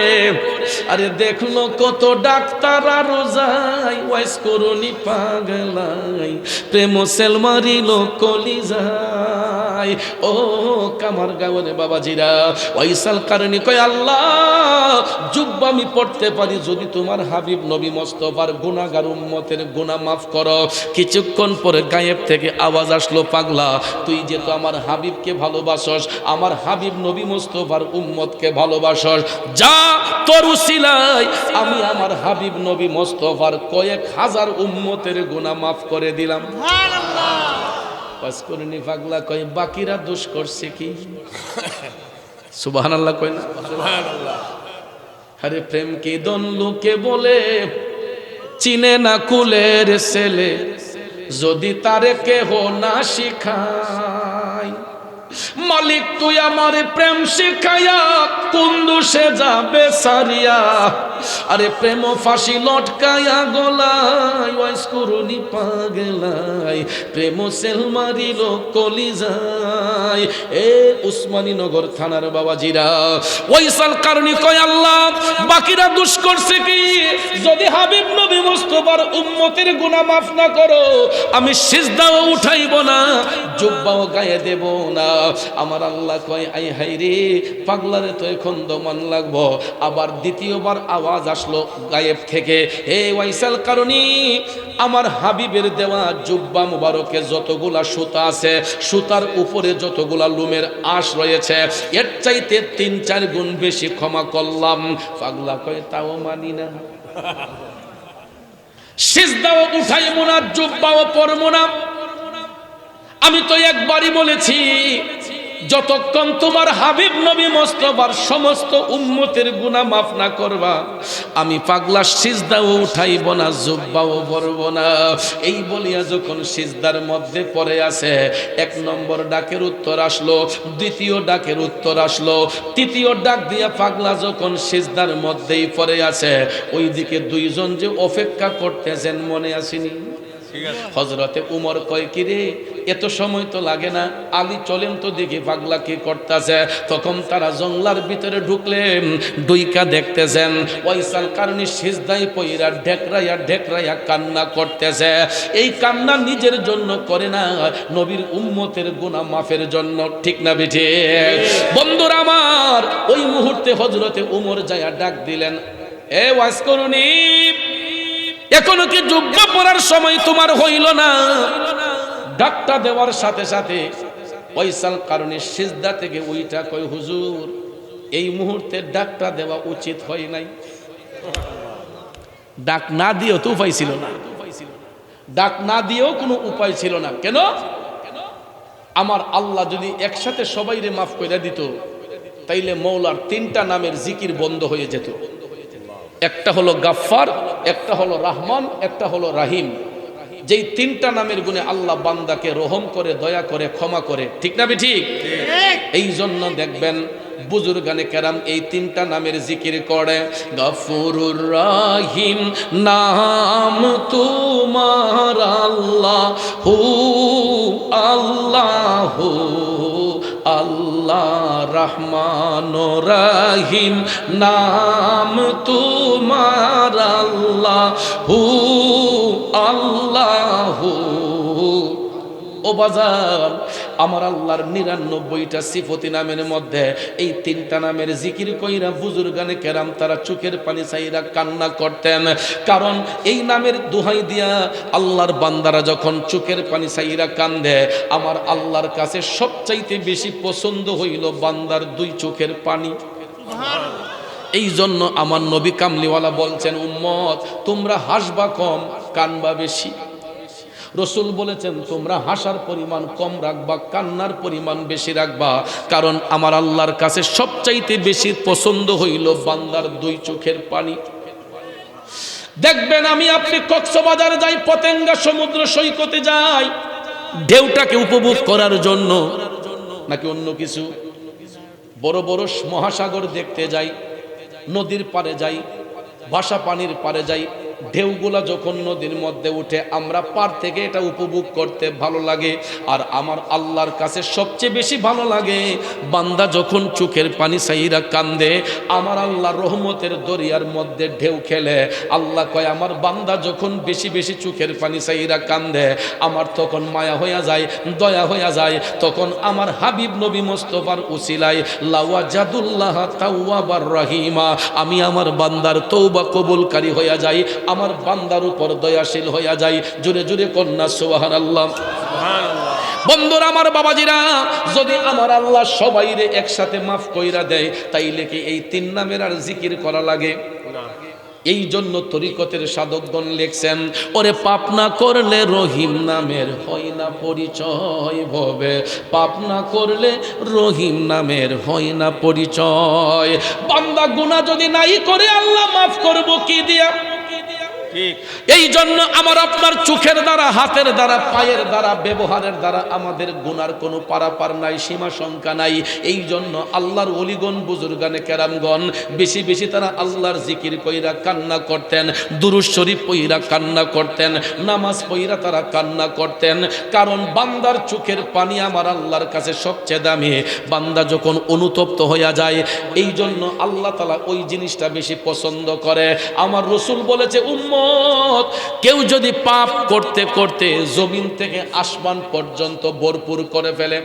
A: আরে দেখলো কত ডাক্তার আরো যাই, ওয়াইস করুনি পাগলাই, প্রেম সেল মারিল কলি যায়। নাই। ও কামার গাওনে বাবাজিরা, ওয়াইসাল কারণী কয় আল্লাহ জুব্বা আমি পড়তে পারি যদি তোমার হাবিব নবী মুস্তাফার গুনাহগার উম্মতের গুনাহ মাফ করো। কিছুক্ষণ পরে গায়েব থেকে আওয়াজ আসলো, পাগলা তুই যে তো আমার হাবিবকে ভালোবাসস, আমার হাবিব নবী মুস্তাফার উম্মতকে ভালোবাসস, যা তোর উসিলায় আমি আমার হাবিব নবী মুস্তাফার কয়েক হাজার উম্মতের গুনাহ মাফ করে দিলাম। সুবহানাল্লাহ। পাস করেনি পাগলা কয় বাকিরা দোষ করছে কি? সুবহানাল্লাহ কয় না? সুবহানাল্লাহ। আরে প্রেম কি দন লোকে বলে, চিনে না কুলের ছেলে, যদি তারে কেহ না শিখায়। মালিক তুই আমার প্রেম শিখাইয়া কোন দোষে যাবে সারিয়া। আরে প্রেম ফাঁসি লটকায়া গলায়, ওয়াইস করুনি পাগলাই, প্রেম সেল মারিল কলিজায়। এ উসমানী নগর থানার বাবাজিরা, ওয়াইসাল কারণী কয় আল্লাহ বাকিরা দোষ করছে কি? যদি হাবিব নবী মুস্তাফার উম্মতের গুনাহ মাফ না করো, আমি সিজদাও উঠাইব না, জুব্বাও গায়ে দেব না। আমার আল্লাহ কয় আই হাই রে, পাগলারে তো এখন দমান লাগবো। আবার দ্বিতীয়বার আওয়াজ আসলো গায়েব থেকে, হে ওয়াইসাল কারণী আমার হাবিবের দেওয়া জুব্বা মুবারকে যতগুলা সুতা আছে, সুতার উপরে যতগুলা লুমের আঁশ রয়েছে, এর চাইতে ৩-৪ গুণ বেশি ক্ষমা করলাম। পাগলা কয় তাও মানি না, সিজদাও উঠাইব না, জুব্বাও পরব না। আমি তো একবারই বলেছি, যতক্ষণ তোমার হাবিব নবী মুস্তাফার সমস্ত উম্মতের গুনাহ মাফ না করবা, আমি পাগলা সিজদাও উঠাইব না, জুব্বাও পরব না। এই বলিয়া যখন সিজদার মধ্যে পড়ে আছে, ১ নম্বর ডাকের উত্তর আসলো, দ্বিতীয় ডাকের উত্তর আসলো, তৃতীয় ডাক দিয়া পাগলা যখন সিজদার মধ্যেই পড়ে আছে, ওইদিকে 2 জন যে অপেক্ষা করতেছেন মনে আসেনি? হযরতে উমর কয় কি রে, এত সময় তো লাগে না, আলী চলেন তো দেখি পাগলা কি করতেছে। তখন তারা জঙ্গলার ভিতরে ঢুকলেন, দুইকা দেখতেছেন ওয়াইসাল কারণী সিজদায় পইরা ঢেকরাইয়া ঢেকরাইয়া কান্না করতেছে। এই কান্না নিজের জন্য করে না, নবীর উম্মতের গুনাহ মাফের জন্য। ঠিক না বেঠে? বন্ধুরা আমার, ওই মুহূর্তে হযরতে উমর যায়া ডাক দিলেন, এ ওয়াইস করুনি, এখনো কি জুব্বা পরার সময় তোমার হইল না? ডাকটা দেওয়ার সাথে সাথে ওয়াইসাল কারণী সিজদা থেকে উইটা কয়, হুজুর এই মুহূর্তে ডাকটা দেওয়া উচিত হয় নাই। ডাক না দিয়েও তো উপায় ছিল না, ডাক না দিয়েও কোনো উপায় ছিল না। কেন? আমার আল্লাহ যদি একসাথে সবাইরে মাফ করে দিত, তাইলে মৌলার 3টা নামের জিকির বন্ধ হয়ে যেত। একটা হলো গাফফার, একটা হলো রহমান, একটা হলো রাহিম। যেই 3টা নামের গুণে আল্লাহ বান্দাকে রহম করে, দয়া করে, ক্ষমা করে। ঠিক না ঠিক? এই জন্য দেখবেন বুজুর্গানে কেরাম এই 3টা নামের জিকির করে। গফুরুর রাহিম নাম তোমার আল্লাহু আল্লাহু আল্লাহ, রহমান রহিম নাম তোমার আল্লাহু আল্লাহু। ও বাজার, আমার আল্লাহর 99টা সিফতি নামের মধ্যে এই 3টা নামের জিকির কইরা বুজুর্গানে কেরাম তারা চোখের পানি চাইরা কান্না করতেন। কারণ এই নামের দোহাই দিয়া আল্লাহর বান্দারা যখন চোখের পানি চাইরা কান্দে, আমার আল্লাহর কাছে সবচাইতে বেশি পছন্দ হইল বান্দার 2 চোখের পানি। এই জন্য আমার নবী কামলিওয়ালা বলছেন, উম্মত তোমরা হাসবা কম, কানবা বেশি। রসুল বলেছেন তোমরা হাসার পরিমাণ কম রাখবা, কান্নার পরিমাণ বেশি রাখবা। কারণ আমার আল্লাহর কাছে সবচাইতে বেশি পছন্দ হইল বান্দার 2 চোখের পানি। দেখবেন আমি আপনি কক্সবাজার যাই, পতেঙ্গা সমুদ্র সৈকতে যাই ঢেউটাকে উপভোগ করার জন্য, নাকি অন্য কিছু? বড় বড় মহাসাগর দেখতে যাই, নদীর পারে যাই, ভাষা পানির পারে যাই, ঢেউগুলা যখন নদীর মধ্যে উঠে আমরা পার থেকে এটা উপভোগ করতে ভালো লাগে। আর আমার আল্লাহর কাছে সবচেয়ে বেশি ভালো লাগে বান্দা যখন চোখের পানি সাইরা কান্দে, আমার আল্লাহ রহমতের দরিয়ার মধ্যে ঢেউ খেলে। আল্লাহ কয় আমার বান্দা যখন বেশি বেশি চোখের পানি সাইরা কান্দে, আমার তখন মায়া হইয়া যায়, দয়া হইয়া যায়। তখন আমার হাবিব নবী মুস্তাফার উসিলায় লাওয়াজাদুল্লাহ তাওয়াবার রহিমা, আমি আমার বান্দার তওবা কবুলকারী হইয়া যাই, আমার বান্দার উপর দয়াশীল হইয়া যাই। জোরে জোরে কন্যা সুবহানাল্লাহ। বন্ধুরা আমার, বাবাজিরা, যদি আমার আল্লাহ সবাইরে একসাথে মাফ কইরা দেয়, তাইলে কি এই তিন নামের আর জিকির করা লাগে? এই জন্য তরিকতের সাধকগণ লেখছেন, ওরে পাপ না করলে রহিম নামের হয় না পরিচয় ভবে, পাপ না করলে রহিম নামের হয় না পরিচয়। বান্দা গুনাহ যদি নাই করে আল্লাহ মাফ করব কি দিয়া? এই জন্য আমার আপনার চোখের দ্বারা, হাতের দ্বারা, পায়ের দ্বারা, ব্যবহারের দ্বারা আমাদের গুনার কোনো পারাপার নাই, সীমা সংখ্যা নাই। এই জন্য আল্লাহর ওলিগণ, বুজুর্গানে কেরামগণ বেশি বেশি তারা আল্লাহর জিকির কইরা কান্না করতেন, দুরূদ শরীফ পইরা কান্না করতেন, নামাজ পইরা তারা কান্না করতেন। কারণ বান্দার চোখের পানি আমার আল্লাহর কাছে সবচেয়ে দামি। বান্দা যখন অনুতপ্ত হইয়া যায়, এই জন্য আল্লাহ তাআলা ওই জিনিসটা বেশি পছন্দ করে। আমার রাসূল বলেছে, উম্মত কেউ যদি পাপ করতে করতে জমিন থেকে আসমান পর্যন্ত ভরপুর করে ফেলে,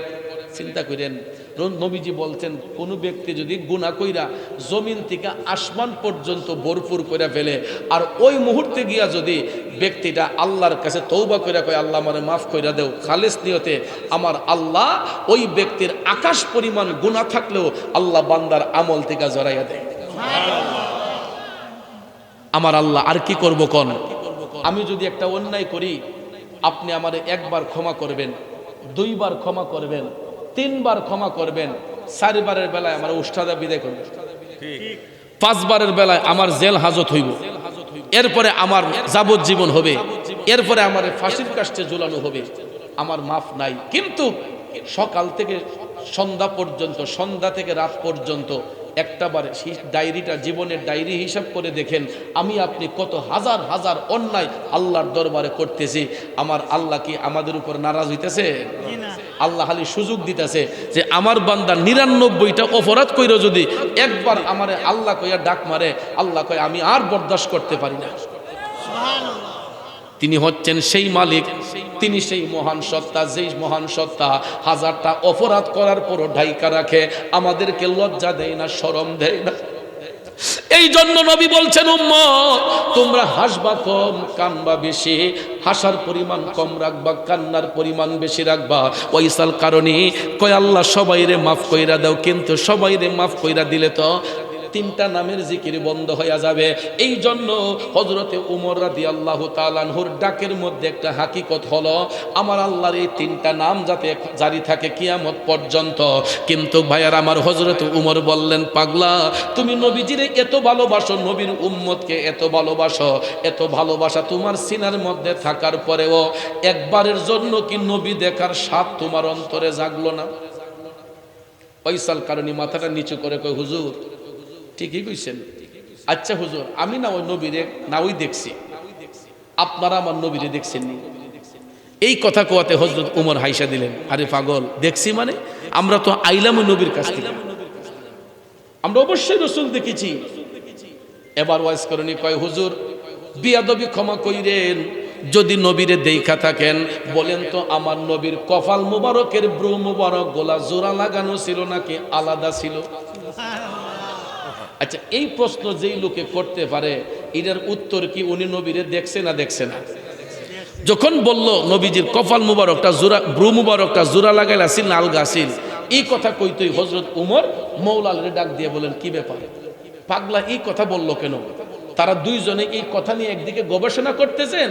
A: চিন্তা করেন, নবীজি বলছেন কোন ব্যক্তি যদি গুনাহ কইরা জমিন থেকে আসমান পর্যন্ত ভরপুর করে ফেলে, আর ওই মুহূর্তে গিয়া যদি ব্যক্তিটা আল্লাহর কাছে তওবা কইরা কয় আল্লাহ আমারে মাফ কইরা দেও, খালেস নিয়তে, আমার আল্লাহ ওই ব্যক্তির আকাশ পরিমাণ গুনাহ থাকলেও আল্লাহ বান্দার আমল থেকে জড়াইয়া দেয়। আমার আল্লাহ আর কি করব কোন? আমি যদি একটা অন্যায় করি, আপনি আমারে একবার ক্ষমা করবেন, দুইবার ক্ষমা করবেন, তিনবার ক্ষমা করবেন, চারবারের বেলায় আমার উস্তাদা বিদায় করবেন, পাঁচবারের বেলায় আমার জেল হাজত হইব, এরপরে আমার যাবজ্জীবন হবে, এরপরে আমার ফাঁসির কাস্টে ঝুলানো হবে, আমার মাফ নাই। কিন্তু সকাল থেকে সন্ধ্যা পর্যন্ত, সন্ধ্যা থেকে রাত পর্যন্ত একটাবার ডায়েরিটা, জীবনের ডায়েরি হিসাব করে দেখেন আমি আপনি কত হাজার হাজার অন্যায় আল্লাহর দরবারে করতেছি। আমার আল্লাহ কি আমাদের উপর নারাজ হইতেছে? আল্লাহ খালি সুযোগ দিতেছে যে আমার বান্দা ৯৯টা অপরাধ কইরা যদি একবার আমারে আল্লাহ কইয়া ডাক মারে, আল্লাহ কয় আমি আর বরদাস্ত করতে পারি না। তিনি হচ্ছেন সেই মালিক, তিনি সেই মহান সত্তা, যেই মহান সত্তা হাজারটা অপরাধ করার পরও ঢাইকা রাখে, আমাদেরকে লজ্জা দেয় না, শরম দেয় না। এই জন্য নবী বলছেন, উম্মত তোমরা হাসবা কম, কানবা বেশি, হাসার পরিমাণ কম রাখবা, কান্নার পরিমাণ বেশি রাখবা। ওইসাল কারণে কয় আল্লাহ সবাইরে মাফ কইরা দাও, কিন্তু সবাইরে মাফ কইরা দিলে তো তিনটা নামের জিকির বন্ধ হয়ে যাবে। এই জন্য হযরতে উমর রাদিয়াল্লাহু তাআলা আনহুর ডাকের মধ্যে একটা হাকিকত হলো, আমার আল্লাহর এই তিনটা নাম যাতে জারি থাকে কিয়ামত পর্যন্ত। কিন্তু ভাইয়ার আমার, হযরতে উমর বললেন, পাগলা তুমি নবীজিরে এত ভালোবাসো, নবীর উম্মতকে এত ভালোবাসো, এত ভালোবাসা তোমার সিনার মধ্যে থাকার পরেও একবারের জন্য কি নবী দেখার স্বাদ তোমার অন্তরে জাগলো না? পয়সাল কারণে মাথাটা নিচু করে কয়, হুজুর ঠিকই কইছেন। আচ্ছা হুজুর, আমি না ওই নবীরে না ওই দেখছি, আপনারা আমার নবীরে দেখছেননি। এই কথা কোয়াতে হযরত উমর হাইসা দিলেন, আরে পাগল, দেখছি মানে আমরা তো আইলাম ওই নবীর কাছ থেকে, আমরা অবশ্যই রাসূল দেখেছি। এবার ওয়াজ করনি কয়, হুজুর বিয়াদবি ক্ষমা কইরেন, যদি নবীরে দেখা থাকেন বলেন তো আমার নবীর কপাল মুবারকের ব্রু মুবারক গোলা জোড়া লাগানো ছিল নাকি আলাদা ছিল? আচ্ছা, এই প্রশ্ন যেই লোকে করতে পারে এটার উত্তর কি উনি নবীরে দেখছে না দেখছে না? যখন বলল নবীজির কপাল মুবারকটা জোড়া, ব্রু মুবারকটা জোড়া লাগাইলা ছিল না আলগা ছিল, এই কথা কইতই হযরত উমর মৌলালরে ডাক দিয়ে বলেন, কি ব্যাপার পাগলা এই কথা বলল কেন? তারা দুইজনে এই কথা নিয়ে একদিকে গবেষণা করতেছেন,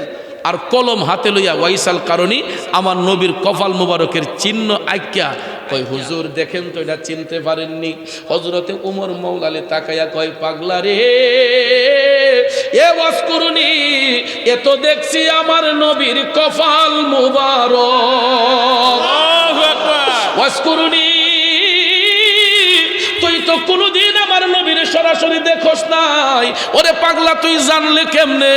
A: আর কলম হাতে লইয়া ওয়াইসাল কারণী আমার নবীর কপাল মুবারকের চিহ্ন আইক্যা কয়, হুজুর দেখেন তো এটা চিনতে পারেননি? হযরতে উমর মৌলালে তাকায়া কয়, পাগলা রে, এ ওয়াজ করুনি, এ তো দেখছি আমার নবীর কপাল মুবারক। আল্লাহু আকবার। ওয়াজ করুনি, তুই তো কোনদিন আমার নবীর সরাসরি দেখো বুঝস নাই? ওরে পাগলা, তুই জানলে কেমনে?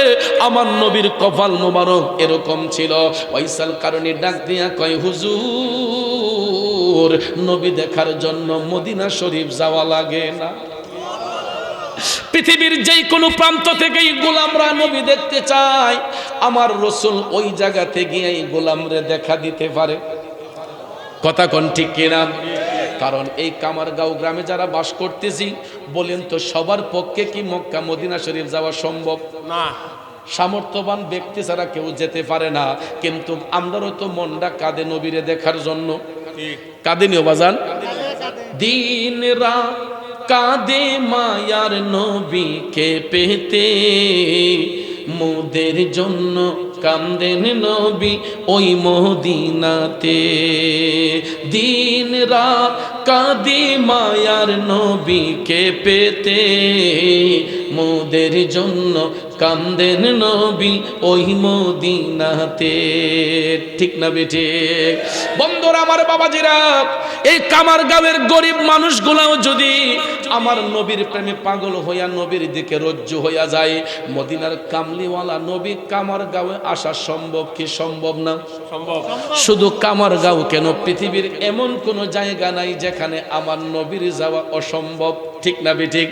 A: আমার নবীর কপাল মোবারক এরকম ছিল। ওয়াইসাল কারণে ডাক দিয়া কয়, হুজুর, নবী দেখার জন্য মদিনা শরীফ যাওয়া লাগে না। পৃথিবীর যেই কোনো প্রান্ত থেকেই গোলামরা নবী দেখতে চায়, আমার রসুল ওই জায়গাতে গিয়ে গোলামরে দেখা দিতে পারে। কথা কোন ঠিক কিনা? কারণ এই কামারগাঁও গ্রামে যারা বাস করতেছি, বলেন তো সবার পক্ষে কি মক্কা মদিনা শরীফ যাওয়া সম্ভব না? সামর্থ্যবান ব্যক্তি ছাড়া কেউ যেতে পারে না। কিন্তু আমরাও তো মনটা কাঁদে নবীরে দেখার জন্য, কাঁদেনিও বাজান? দিন রাত কাঁদে মায়ার নবীকে পেতে, মোদের জন্য কান্দেন নবী ওই মদিনাতে। দিন রাত কাঁদে মায়ার নবীকে পেতে, মোদের জন্য কান্দেন নবী ওই মদিনাতে। ঠিক না বেঠিক? বন্ধুরা আমার, বাবাজিরা, এই কামারগাঁওয়ের গরিব মানুষগুলাও যদি আমার নবীর প্রেমে পাগল হইয়া নবীর দিকে রজ্জু হইয়া যায়, মদিনার কামলিওয়ালা নবী কামারগাঁওয়ে আসা সম্ভব কি সম্ভব না? সম্ভব। শুধু কামারগাঁও কেন, পৃথিবীর এমন কোন জায়গা নাই যেখানে আমার নবীর যাওয়া অসম্ভব। ঠিক না বেঠিক?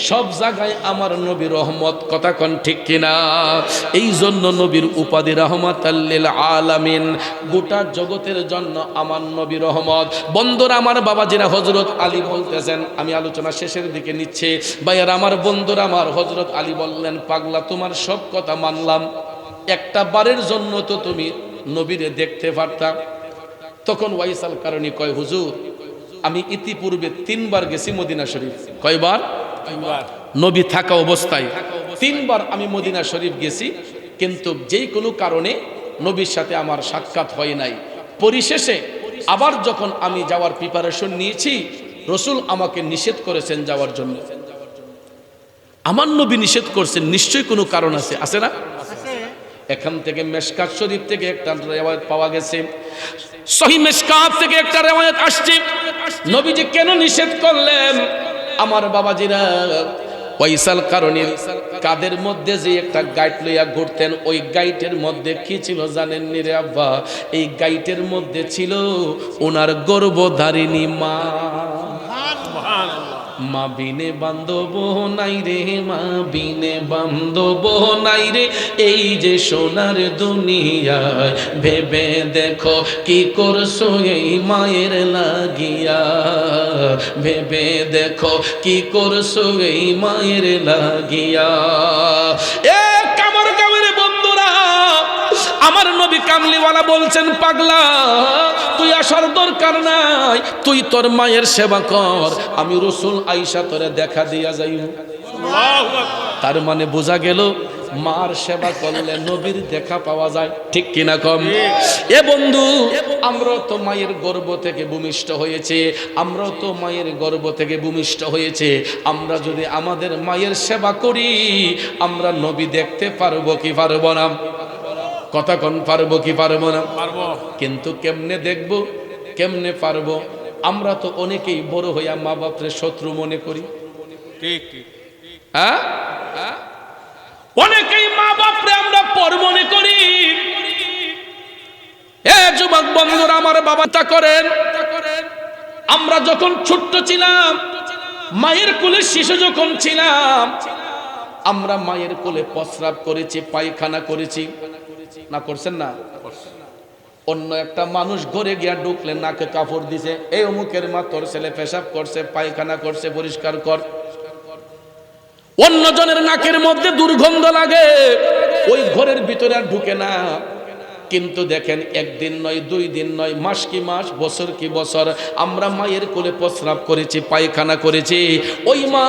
A: সব জায়গায় আমার নবী রহমত। কথা কোন ঠিক কিনা? এই জন্য নবীর উপাধি রাহমাতাল লিল আলামিন, গোটা জগতের জন্য আমার নবী রহমত। বন্ধুরা আমার, বাবাজিরা, হযরত আলী বলতেছেন, আমি আলোচনা শেষের দিকে নিচ্ছে ভাইয়ার আমার, বন্ধুরা আমার, হযরত আলী বললেন, পাগলা, তোমার সব কথা মানলাম, একটা বারের জন্য তো তুমি নবীরে দেখতে পারতাম। তখন ওয়াইসাল কারণী কয়, হুজুর, আমি ইতিপূর্বে 3 বার গেছি মদিনা শরীফ। কয়বার? 3 বার। নবী থাকা অবস্থায় 3 বার আমি মদিনা শরীফ গেছি, কিন্তু যেই কোনো কারণে নবীর সাথে আমার সাক্ষাৎ হয় নাই। পরিশেষে আবার যখন আমি যাওয়ার প্রিপারেশন নিয়েছি, রসুল আমাকে নিষেধ করেছেন যাওয়ার জন্য। আমার নবী নিষেধ করছেন, নিশ্চয়ই কোনো কারণ আছে, আছে না? এখান থেকে মেশকাত শরীফ থেকে একটা রিওয়ায়াত পাওয়া গেছে, সহিহ মেশকাত থেকে একটা রিওয়ায়াত আসছে, নবীজি কেন নিষেধ করলেন? আমার বাবাজিরা, ওয়াইসাল কারণী কাদের মধ্যে যে একটা গাইড লইয়া ঘুরতেন, ওই গাইটের মধ্যে কি ছিল জানেন নি রে আব্বা? এই গাইটের মধ্যে ছিল ওনার গর্ভধারিণী মা। মা বিনে বান্ধব নাই রে, মা বিনে বান্ধব নাই রে, এই যে সোনার দুনিয়ায়, ভেবে দেখো কি করছো এই মায়ের লাগিয়া, ভেবে দেখো কি করছো এই মায়ের লাগিয়া। এ কামারগাঁওয়ের বন্ধুরা, আমার নবী কামলিওয়ালা বলছেন, পাগলা, তুই আসার দরকার নাই, তুই তোর মায়ের সেবা কর, আমি রসুল আয়েশা তোরে দেখা দিয়া যাই। তার মানে বোঝা গেল, মার সেবা করলে নবীর দেখা পাওয়া যায়। ঠিক কিনা কম? এ বন্ধু, আমরা তো মায়ের গর্ভ থেকে ভূমিষ্ঠ হয়েছে, আমরা তো মায়ের গর্ভ থেকে ভূমিষ্ঠ হয়েছে। আমরা যদি আমাদের মায়ের সেবা করি, আমরা নবী দেখতে পারবো কি পারবো না? কথা কোন, পারবো কি পারবো না? পারবো। কিন্তু কেমনে দেখবো, কেমনে পারবো? আমরা তো অনেকেই বড় হইয়া মা বাপরে শত্রু মনে করি। ঠিক ঠিক। হ্যাঁ, অনেকেই মা বাপরে আমরা পর মনে করি। এ যুবক বন্ধুরা আমার, বাবা তা করেন, আমরা যখন ছোট্ট ছিলাম, মায়ের কোলে শিশু যখন ছিলাম, আমরা মায়ের কোলে প্রস্রাব করেছি, পায়খানা করেছি না? করছেন না? অন্য একটা মানুষ ঘরে গিয়া ঢুকলে নাকে কাপড় দিছে, এই অমুকের মা, তোর ছেলে পেশাব করছে, পায়খানা করছে, পরিষ্কার কর। অন্য জনের নাকের মধ্যে দুর্গন্ধ লাগে, ওই ঘরের ভিতরে আর ঢুকে না। কিন্তু দেখেন, একদিন নয়, 2 দিন নয়, মাস কি মাস, বছর কি বছর, আমরা মায়ের কোলে প্রস্রাব করেছি, পায়খানা করেছি, ওই মা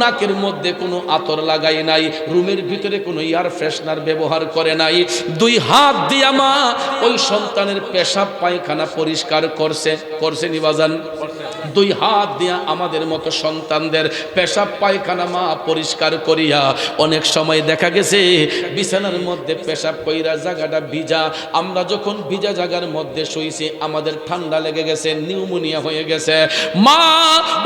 A: নাকের মধ্যে কোনো আতর লাগাই নাই, রুমের ভিতরে কোনো এয়ার ফ্রেশনার ব্যবহার করে নাই, 2 হাত দিয়া মা ওই সন্তানের পেশাব পায়খানা পরিষ্কার করছে। করছে নি বাজান? দুই হাত দিয়া আমাদের মতো সন্তানদের পেশাব পায়খানা মা পরিষ্কার করিয়া, অনেক সময় দেখা গেছে বিছানার মধ্যে পেশাব কইরা জায়গাটা ভিজা, আমরা যখন ভিজা জায়গার মধ্যে শুইছি আমাদের ঠান্ডা লেগে গেছে, নিউমোনিয়া হয়ে গেছে। মা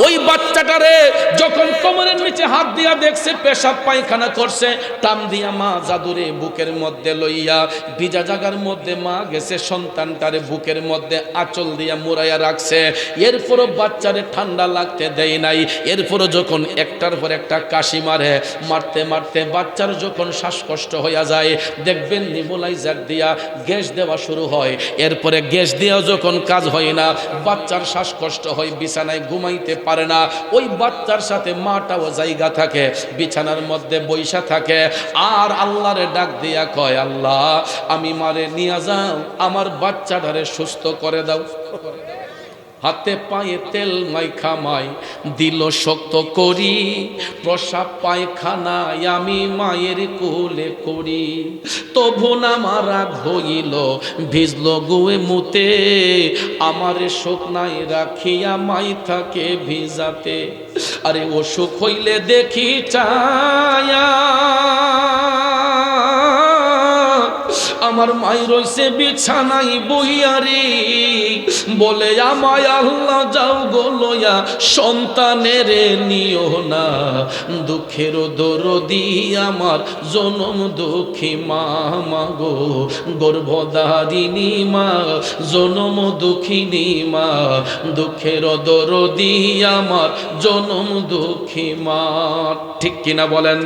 A: ওই বাচ্চাটারে যখন কোমরের নিচে হাত দিয়া দেখছে পেশাব পায়খানা করছে, টান দিয়া মা জাদুরে বুকের মধ্যে লইয়া ভিজা জায়গার মধ্যে মা গেছে সন্তানটারে বুকের মধ্যে আঁচল দিয়া মুড়াইয়া রাখছে। এরপরও বাচ্চারে ঠান্ডা লাগতে দেয় নাই। এরপরও যখন একটার পর একটা কাশি মারতে মারতে বাচ্চার যখন শ্বাসকষ্ট হইয়া যায়, দেখবেন নিবুলাইজার দিয়া গ্যাস দেওয়া শুরু হয়। এরপরে গ্যাস দিয়েও যখন কাজ হয় না, বাচ্চার শ্বাসকষ্ট হয়, বিছানায় ঘুমাইতে পারে না। ওই বাচ্চার সাথে মাটাও জায়গা থাকে, বিছানার মধ্যে বৈশা থাকে, আর আল্লাহরে ডাক দিয়া কয়, আল্লাহ আমি মারে নিয়ে যাও, আমার বাচ্চাটারে সুস্থ করে দাও। হাতে পায়ে তেল মাইখা মাই দিল শক্ত করি, প্রসাব পায়খানায় আমি মায়ের কোলে করি। তবু না মারা হইল ভিজল গুয়ে মুতে, আমারে শোক নাই রাখিয়া মাই থাকে ভিজাতে। আরে অসুখ হইলে দেখি চায়া আমার মাই রইছে বিছানাই বইয়ারি, বলে আমায় আল্লাহ যাও গো লইয়া সন্তানের নিও না, দুঃখের দরদি আমার জনম দুঃখী মা, মাগো গর্ভধারিণী মা, জনম দুঃখিনী মা, দুঃখের দরদি আমার জনম দুঃখী মা। ঠিক কিনা বলেন?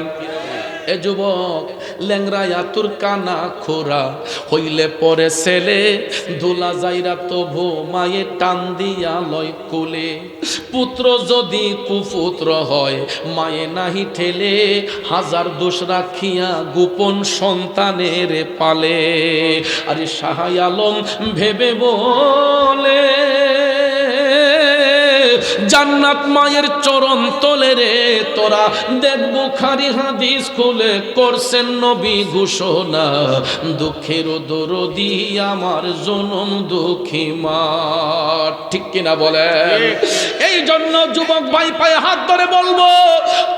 A: এ যুবক, ল্যাংরায়া তোর কানা খোরা হইলে পরে ছেলে, দোলা যাইরা তবু মায়ে টান দিয়া লয় কোলে। পুত্র যদি কুপুত্র হয় মায়ে নাহি ঠেলে, হাজার দোষ রাখিয়া গোপন সন্তানের পালে। আরে শাহ আলম ভেবে বলে, জান্নাত মায়ের চরণ তলে রে তোরা, দেখ বুখারী হাদিস খুলে করছেন নবী ঘোষণা, দুঃখের দরদি আমার জনম দুঃখী মা। ঠিক কিনা বলেন? এই জন্য যুবক ভাই পায়ে হাত ধরে বলবো,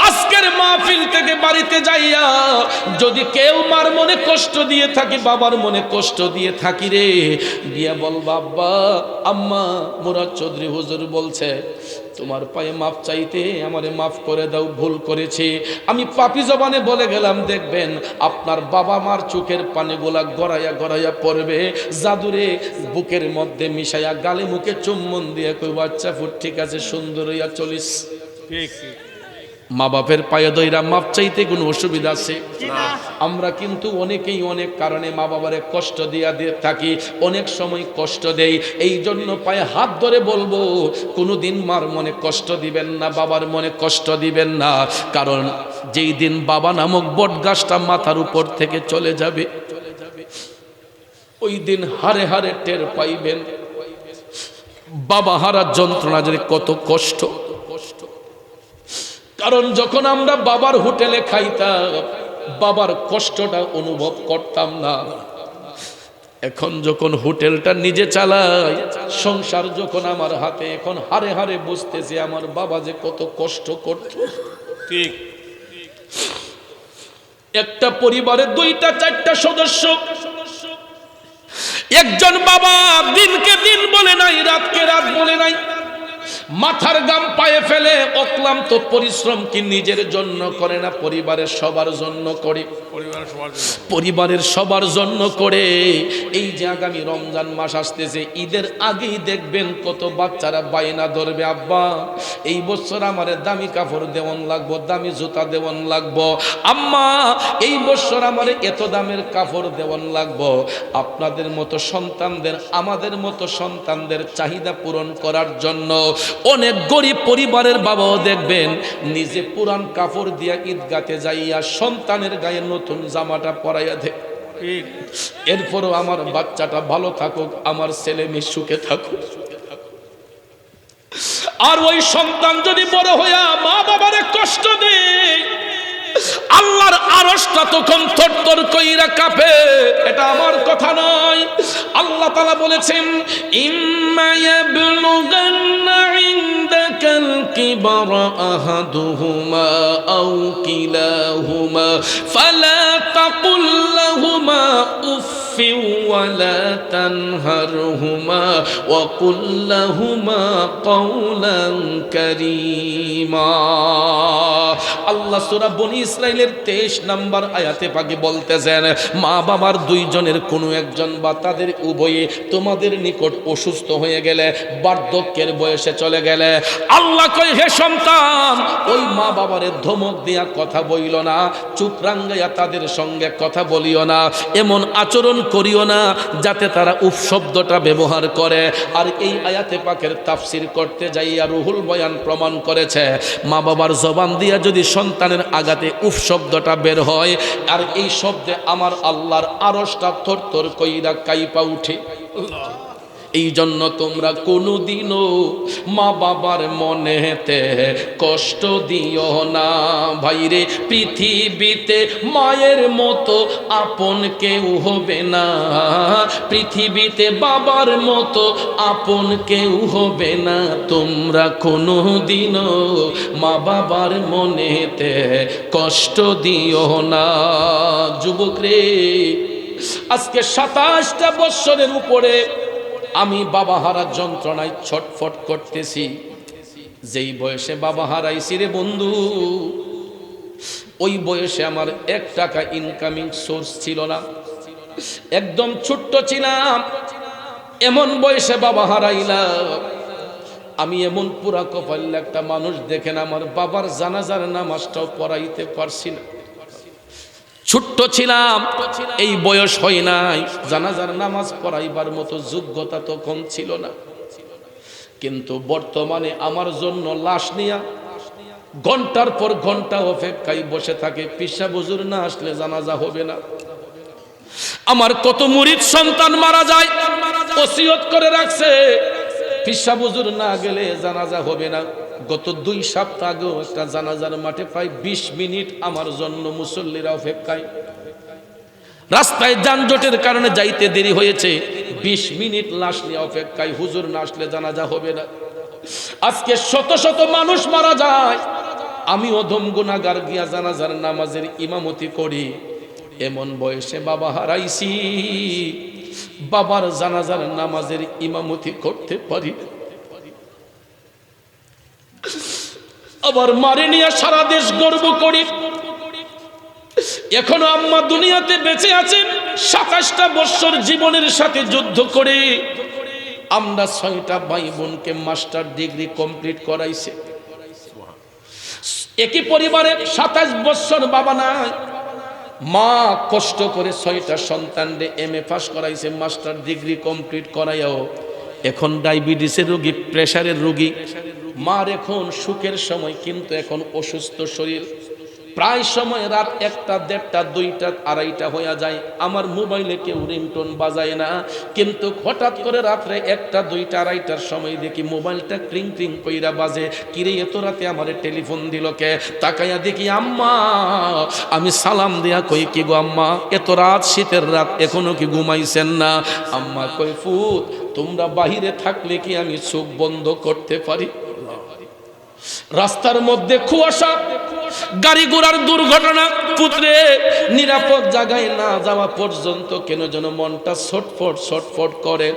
A: আজকের মাহফিল থেকে বাড়িতে যাইয়া যদি কেউ মার মনে কষ্ট দিয়ে থাকি, বাবার মনে কষ্ট দিয়ে থাকি রে, গিয়া বল, বাবা আম্মা মুরাদ চৌধুরী হুজুর বলছে তোমার পায়ে মাফ চাইতে, আমারে মাফ করে দাও, ভুল করেছি, আমি পাপী জবানে বলে গেলাম। দেখবেন আপনার বাবা মার চোখের পানিগুলা গড়াইয়া গড়াইয়া পড়বে, জাদুরে বুকের মধ্যে মিশাইয়া গালে মুখে চুম্বন দিয়ে কই, বাচ্চা ফুট ঠিক আছে, সুন্দর হইয়া চলিস। মা বাপের পায়ে দইরা মাপ চাইতে কোনো অসুবিধা আছে? আমরা কিন্তু অনেকেই অনেক কারণে মা বাবারে কষ্ট দিয়া দিয়ে থাকি, অনেক সময় কষ্ট দেই। এই জন্য পায়ে হাত ধরে বলবো, কোনোদিন মার মনে কষ্ট দিবেন না, বাবার মনে কষ্ট দিবেন না। কারণ যেই দিন বাবা নামক বট গাছটা মাথার উপর থেকে চলে যাবে, ওই দিন হারে হারে টের পাইবেন বাবা হারার যন্ত্রণা যে কত কষ্ট। কারণ যখন আমরা বাবার হোটেলে খাইতাম, বাবার কষ্টটা অনুভব করতাম না। এখন যখন হোটেলটা নিজে চালাই, সংসার যখন আমার হাতে, এখন হারে হারে বুঝতেছি আমার বাবা যে কত কষ্ট করত। ঠিক, একটা পরিবারে দুইটা চারটা সদস্য, একজন বাবা দিনকে দিন বলে নাই, রাতকে রাত বলে নাই, মাথার গাম পায়ে ফেলে অক্লান্ত পরিশ্রম কি নিজের জন্য করে না, পরিবারের সবার জন্য করে। পরিবারের সবার জন্য করে। এই যে আগামী রমজান মাস আসতেছে, ঈদের আগেই দেখবেন কত বাচ্চারা বায়না ধরবে, আব্বা এই বছর আমারে দামি কাপড় দেওয়ান লাগবো, দামি জুতা দেওয়ান লাগবো, আম্মা এই বছর আমারে এত দামের কাপড় দেওয়ান লাগবো। আপনাদের মতো সন্তানদের, আমাদের মতো সন্তানদের চাহিদা পূরণ করার জন্য অনেক গরিব পরিবারের বাবাও দেখবেন নিজে পুরান কাপড় দিয়া ঈদগাতে যাইয়া সন্তানের গায়ে নতুন জামাটা পরাইয়া দেয়। এরপরও আমার বাচ্চাটা ভালো থাকুক, আমার ছেলে মেয়ে সুখে থাকুক। আর ওই সন্তান যদি বড় হইয়া মা বাবারে কষ্ট দেয়, আল্লাহর আরশটা তখন থরথর কইরা কাঁপে। এটা আমার কথা নয়, আল্লাহ তাআলা বলেছেন, ইম্মা ইয়াবলুগান্না ইনদা الكبر أحدهما أو كلاهما فلا تقل لهما أف ولا تنهرهما وقل لهما قولا كريما আল্লাহ সূরা বনী ইসরাইলের 23 নম্বর আয়াতে পাকে বলতেছেন, মা বাবার দুইজনের কোনো একজন বা তাদের উভয়ে তোমাদের নিকট অসুস্থ হয়ে গেলে, বার্ধক্যের বয়সে চলে গেলে, আল্লাহ কয় হে সন্তান, ওই মা বাবারে ধমক দিয়া কথা বইল না, চুপ রাঙ্গাইয়া তাদের সঙ্গে কথা বলিও না, এমন আচরণ করিও না যাতে তারা উফ শব্দটা ব্যবহার করে। আর এই আয়াতে পাকের তাফসীর করতে যাইয়া রুহুল বয়ান প্রমাণ করেছে, মা বাবার জবান দিয়া যদি সন্তানের আগাতে উফ শব্দটা বের হয়, আর এই শব্দে আমার আল্লাহর আরশটা থরথর কইরা কাইপা উঠে। এই জন্য তোমরা কোনোদিনও মা বাবার মনেতে কষ্ট দিও না ভাইরে। পৃথিবীতে মায়ের মতো আপন কেউ হবে না, পৃথিবীতে বাবার মতো আপন কেউ হবে না। তোমরা কোনোদিনও মা বাবার মনেতে কষ্ট দিও না। যুবক রে, আজকে 27টা বছরের উপরে আমি বাবা হারার যন্ত্রণায় ছটফট করতেছি। যেই বয়সে বাবা হারাইছি রে বন্ধু, ওই বয়সে আমার 1 টাকা ইনকামিং সোর্স ছিল না, একদম ছোট্ট ছিলাম। এমন বয়সে বাবা হারাইলাম। আমি এমন পুরা কপাল একটা মানুষ দেখেন, আমার বাবার জানাজার নামাজটাও পড়াইতে পারছি না। ছোট্ট ছিলাম, এই বয়স হয় নাই, জানাজার নামাজ পড়াইবার মতো যোগ্যতা তখন ছিল না। কিন্তু বর্তমানে আমার জন্য লাশ নিয়া ঘন্টার পর ঘন্টা অপেক্ষায় বসে থাকে, পিসা হুজুর না আসলে জানাজা হবে না। আমার কত মুরিদ সন্তান মারা যায়, ওসিয়ত করে রাখছে, পিসা হুজুর না গেলে জানাজা হবে না। গত 2 সপ্তাহ আগেও একটা জানাজার মাঠে প্রায় 20 মিনিট আমার জন্য মুসল্লিরা অপেক্ষায়। রাস্তায় যানজটের কারণে যাইতে দেরি হয়েছে, 20 মিনিট লাশ নিয়ে অপেক্ষায়, হুজুর না আসলে জানাজা হবে না। আজকে শত শত মানুষ মারা যায়, আমি অধম গুনাহগার গিয়া জানাজার নামাজের ইমামতি করি। এমন বয়সে বাবা হারাইছি, বাবার জানাজার নামাজের ইমামতি করতে পারি। আবার মারে নিয়ে সারা দেশ গর্ব করি। এখনো আম্মা দুনিয়াতে বেঁচে আছেন, 27টা বছর জীবনের সাথে যুদ্ধ করে আমরা 6টা ভাই বোনকে মাস্টার ডিগ্রি কমপ্লিট করাইছে। একই পরিবারে 27 বছর বাবা নাই, মা কষ্ট করে 6টা সন্তানকে MA পাস করাইছে, মাস্টার ডিগ্রি কমপ্লিট করাইও এখন ডায়াবেটিসের রোগী, প্রেসারের রোগী। মার এখন সুখের সময়, কিন্তু এখন অসুস্থ শরীর। প্রায় সময় রাত 1টা, 1:30, 2টা, 2:30 হয়ে যায়। আমার মোবাইলে কেউ রিংটোন বাজায় না, কিন্তু হঠাৎ করে রাত্রে 1টা, 2টা, 2:30টার সময় দেখি মোবাইলটা ক্রিং ক্রিং কইরা বাজে। কিরে এত রাতে আমারে টেলিফোন দিল কে? তাকাইয়া দেখি আম্মা। আমি সালাম দিয়া কই, কি গো আম্মা, এত রাত, শীতের রাত, এখনো কি ঘুমাইছেন না? আম্মা কই, ফুত তোমরা বাহিরে থাকলে কি আমি চোখ বন্ধ করতে পারি? রাস্তার মধ্যে কুয়াশা, গাড়ি ঘোড়ার দুর্ঘটনা, পুত্রে নিরাপদ জায়গায় না যাওয়া পর্যন্ত কেন যেন মনটা ছটফট ছটফট করে।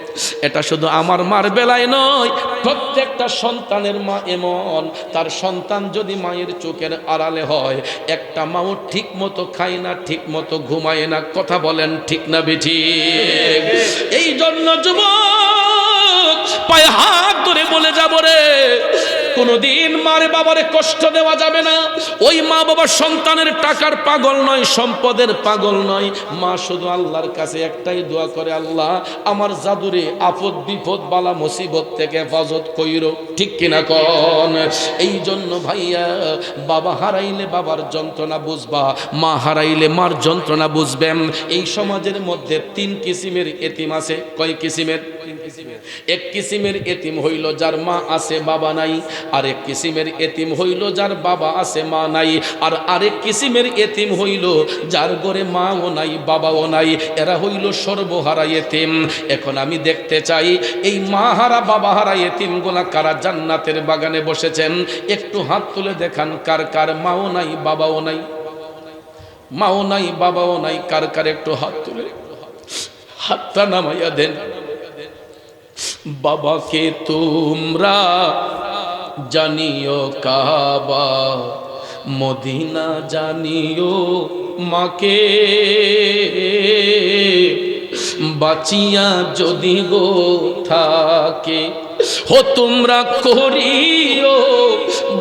A: এটা শুধু আমার মার বেলায় নয়, প্রত্যেকটা সন্তানের মা এমন। তার সন্তান যদি মায়ের চোখের আড়ালে হয়, একটা মাও ঠিক মতো খায় না, ঠিক মতো ঘুমায় না। কথা বলেন ঠিক না বেঠিক? এই জন্য যুবক পায়ে হাত ধরে বলে যাব রে, কোনদিন মারে বাবারে কষ্ট দেওয়া যাবে না। ওই মা বাবা সন্তানের টাকার পাগল নয়, সম্পদের পাগল নয়। মা শুধু আল্লাহর কাছে একটাই দোয়া করে, আল্লাহ আমার জাদুরে আপদ বিপদ বালা মুসিবত থেকে হেফাজত কইরো। ঠিক কিনা কোন? এই জন্য ভাইয়া, বাবা হারাইলে বাবার যন্ত্রণা বুঝবা, মা হারাইলে মার যন্ত্রণা বুঝবেন। এই সমাজের মধ্যে 3 কিসিমের এতিম আছে। কয় কিসিমের? এক কিসিমের এতিম হইল যার মা আছে বাবা নাই, আরেক কিসিমের এতিম হইল যার বাবা আছে মা নাই, আর আরেক কিসিমের এতিম হইল যার ঘরে মাও নাই বাবাও নাই, এরা হইল সর্বহারা এতিম। এখন আমি দেখতে চাই এই মা হারা বাবা হারা এতিমগুলা কারা জান্নাতের বাগানে বসেছেন, একটু হাত তুলে দেখান কার কার মাও নাই বাবাও নাই, মাও নাই বাবাও নাই, কার কার একটু হাত তুলে হাতটা নামাইয়া দেন। বাবাকে তোমরা জানিও কাবা, মদিনা জানিও মাকে, বাঁচিয়া যদি গো থাকে হো তোমরা করিও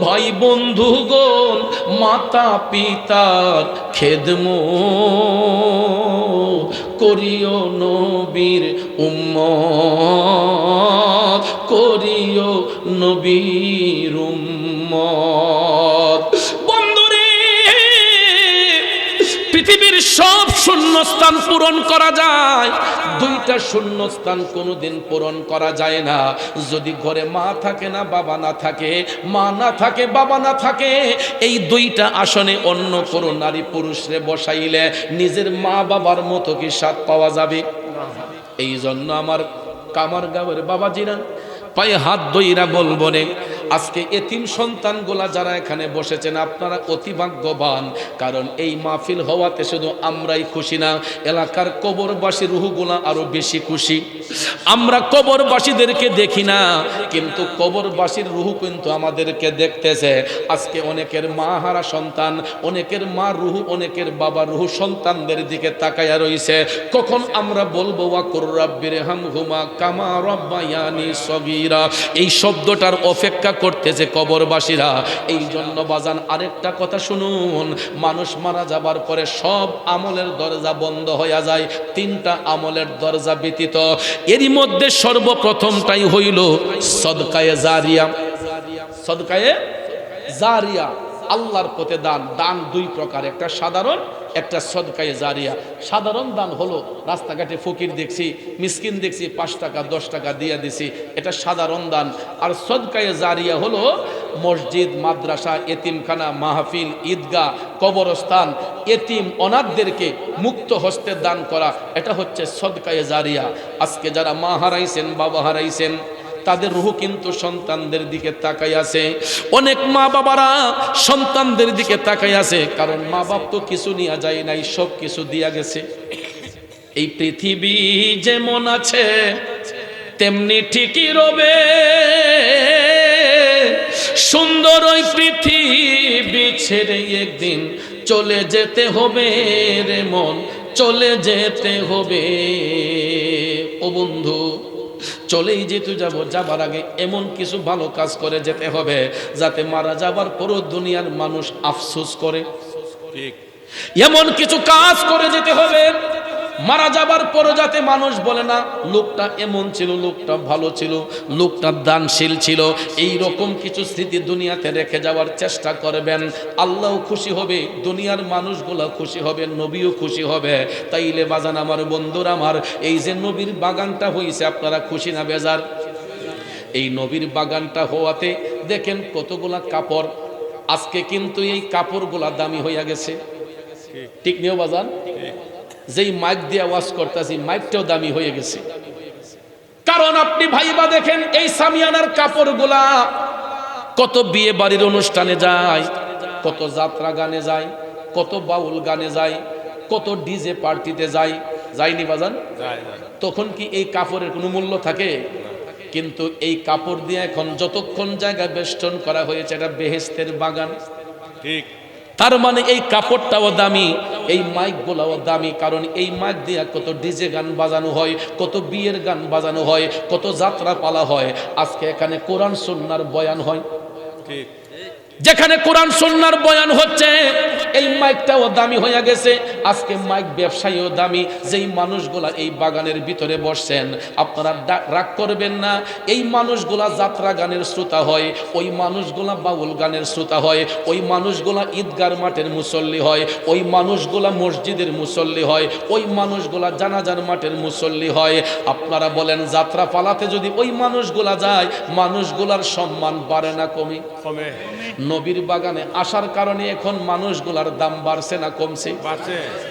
A: ভাই বন্ধুগণ মাতা পিতার খেদমত, করিও নবীর উম্মত, করিও নবীর উম্মত। বন্ধুরে, পৃথিবীর সব শূন্যস্থান পূরণ করা যায়, দুইটা শূন্যস্থান কোনোদিন পূরণ করা যায় না। যদি ঘরে মা থাকে না বাবা না থাকে, মা না থাকে বাবা না থাকে, এই দুইটা আসনে অন্য কোনো নারী পুরুষরে বসাইলে নিজের মা বাবার মতো কি স্বাদ পাওয়া যাবে? এই জন্য আমার কামারগাঁওয়ের বাবাজিরা পায়ে হাত দইরা বলবো রে, আজকে এতিম সন্তানগুলা যারা এখানে বসেছেন আপনারা অতি ভাগ্যবান, কারণ এই মাহফিল হওয়াতে শুধু আমরাই খুশি না, এলাকার কবরবাসী রুহগুলা আরো বেশি খুশি। আমরা কবরবাসীদেরকে দেখি না, কিন্তু কবরবাসীর রুহ কিন্তু আমাদেরকে দেখতেছে। আজকে অনেকের মা হারা সন্তান, অনেকের মা রুহ, অনেকের বাবা রুহ সন্তানদের দিকে তাকায়া রইছে। কখন আমরা বলবো ওয়াকুর রাব্বির হামহুমা কামা রাব্বায়ানি সগীরা, এই শব্দটার অপেক্ষা করতেছে কবরবাসীরা। এই জন্য বাজান আরেকটা কথা শুনুন, মানুষ মারা যাবার পরে সব আমলের দরজা বন্ধ হয়ে যায়, তিনটা আমলের দরজা ব্যতীত। এরই মধ্যে সর্বপ্রথমটাই হইল সদকায়ে জারিয়া। সদকায়ে জারিয়া আল্লাহর পথে দান। দান দুই প্রকার, একটা সাধারণ, একটা সদকায়ে জারিয়া। সাধারণ দান হলো রাস্তাঘাটে ফকির দেখছি, মিসকিন দেখছি, 5 টাকা 10 টাকা দিয়ে দিছি, এটা সাধারণ দান। আর সদকায়ে জারিয়া হলো মসজিদ, মাদ্রাসা, এতিমখানা, মাহফিল, ঈদগাহ, কবরস্থান, এতিম অনাথদেরকে মুক্ত হস্তে দান করা, এটা হচ্ছে সদকায়ে জারিয়া। আজকে যারা মা হারাইছেন বাবা হারাইছেন তাদের রূহ কিন্তু সন্তানদের দিকে তাকাই আছে। অনেক মা বাবারা সন্তানদের দিকে তাকাই আছে, কারণ মা বাপ তো কিছু নিয়ে যায় নাই, সব কিছু দিয়া গেছে। এই পৃথিবী যেমন আছে তেমনি ঠিকই রবে, সুন্দর ওই পৃথিবী ছেড়ে একদিন চলে যেতে হবে রে মন, চলে যেতে হবে। ও বন্ধু, চলেই যেতে যাব, যাবার আগে এমন কিছু ভালো কাজ করে যেতে হবে যাতে মারা যাবার পরও দুনিয়ার মানুষ আফসোস করে। এমন কিছু কাজ করে যেতে হবে মারা যাবার পরও যাতে মানুষ বলে না লোকটা এমন ছিল, লোকটা ভালো ছিল, লোকটা দানশীল ছিল। এই রকম কিছু স্মৃতি দুনিয়াতে রেখে যাওয়ার চেষ্টা করবেন, আল্লাহও খুশি হবে, দুনিয়ার মানুষগুলো খুশি হবে, নবীও খুশি হবে। তাইলে বাজান আমার বন্ধুরা আমার, এই যে নবীর বাগানটা হয়েছে আপনারা খুশি না বেজার? এই নবীর বাগানটা হওয়াতে দেখেন কতগুলা কাপড়, আজকে কিন্তু এই কাপড়গুলা দামি হইয়া গেছে, ঠিক নিও বাজান? যেই মাইক দিয়ে আওয়াজ করতেছি মাইকটাও দামি হয়ে গেছে। কারণ আপনি ভাইবা দেখেন এই সামিয়ানার কাপড়গুলা কত বিয়ে বাড়ির অনুষ্ঠানে যায়, কত যাত্রা গানে যায়, কত বাউল গানে যায়, কত ডিজে পার্টিতে যায়, যায়নি বাজান? তখন কি এই কাপড়ের কোনো মূল্য থাকে? কিন্তু এই কাপড় দিয়ে এখন যতক্ষণ জায়গা বেষ্টন করা হয়েছে এটা বেহেশতের বাগান। ঠিক, তার মানে এই কাপড়টাও দামি, এই মাইকগুলাও দামি, কারণ এই মাইক দিয়ে কত ডিজে গান বাজানো হয়, কত বিয়ের গান বাজানো হয়, কত যাত্রা পালা হয়। আজকে এখানে কোরআন সুন্নাহর বয়ান হয়, ঠিক যেখানে কোরআন সুন্নাহর বয়ান হচ্ছে এই মাইকটাও দামি হয়ে গেছে। আজকে মাইক ব্যবসায়ীও দামি। যেই মানুষগুলা এই বাগানের ভিতরে বসছেন, আপনারা রাগ করবেন না, এই মানুষগুলা যাত্রা গানের শ্রোতা হয়, ওই মানুষগুলা বাউল গানের শ্রোতা হয়, ওই মানুষগুলা ঈদগার মাঠের মুসল্লি হয়, ওই মানুষগুলা মসজিদের মুসল্লি হয়, ওই মানুষগুলা জানাজার মাঠের মুসল্লি হয়। আপনারা বলেন যাত্রা পালাতে যদি ওই মানুষগুলা যায়, মানুষগুলার সম্মান বাড়ে না কমে?
B: কমে।
A: নবীর বাগানে আসার কারণে এখন মানুষগুলার দাম বাড়ছে না কমছে?
B: বাড়ছে।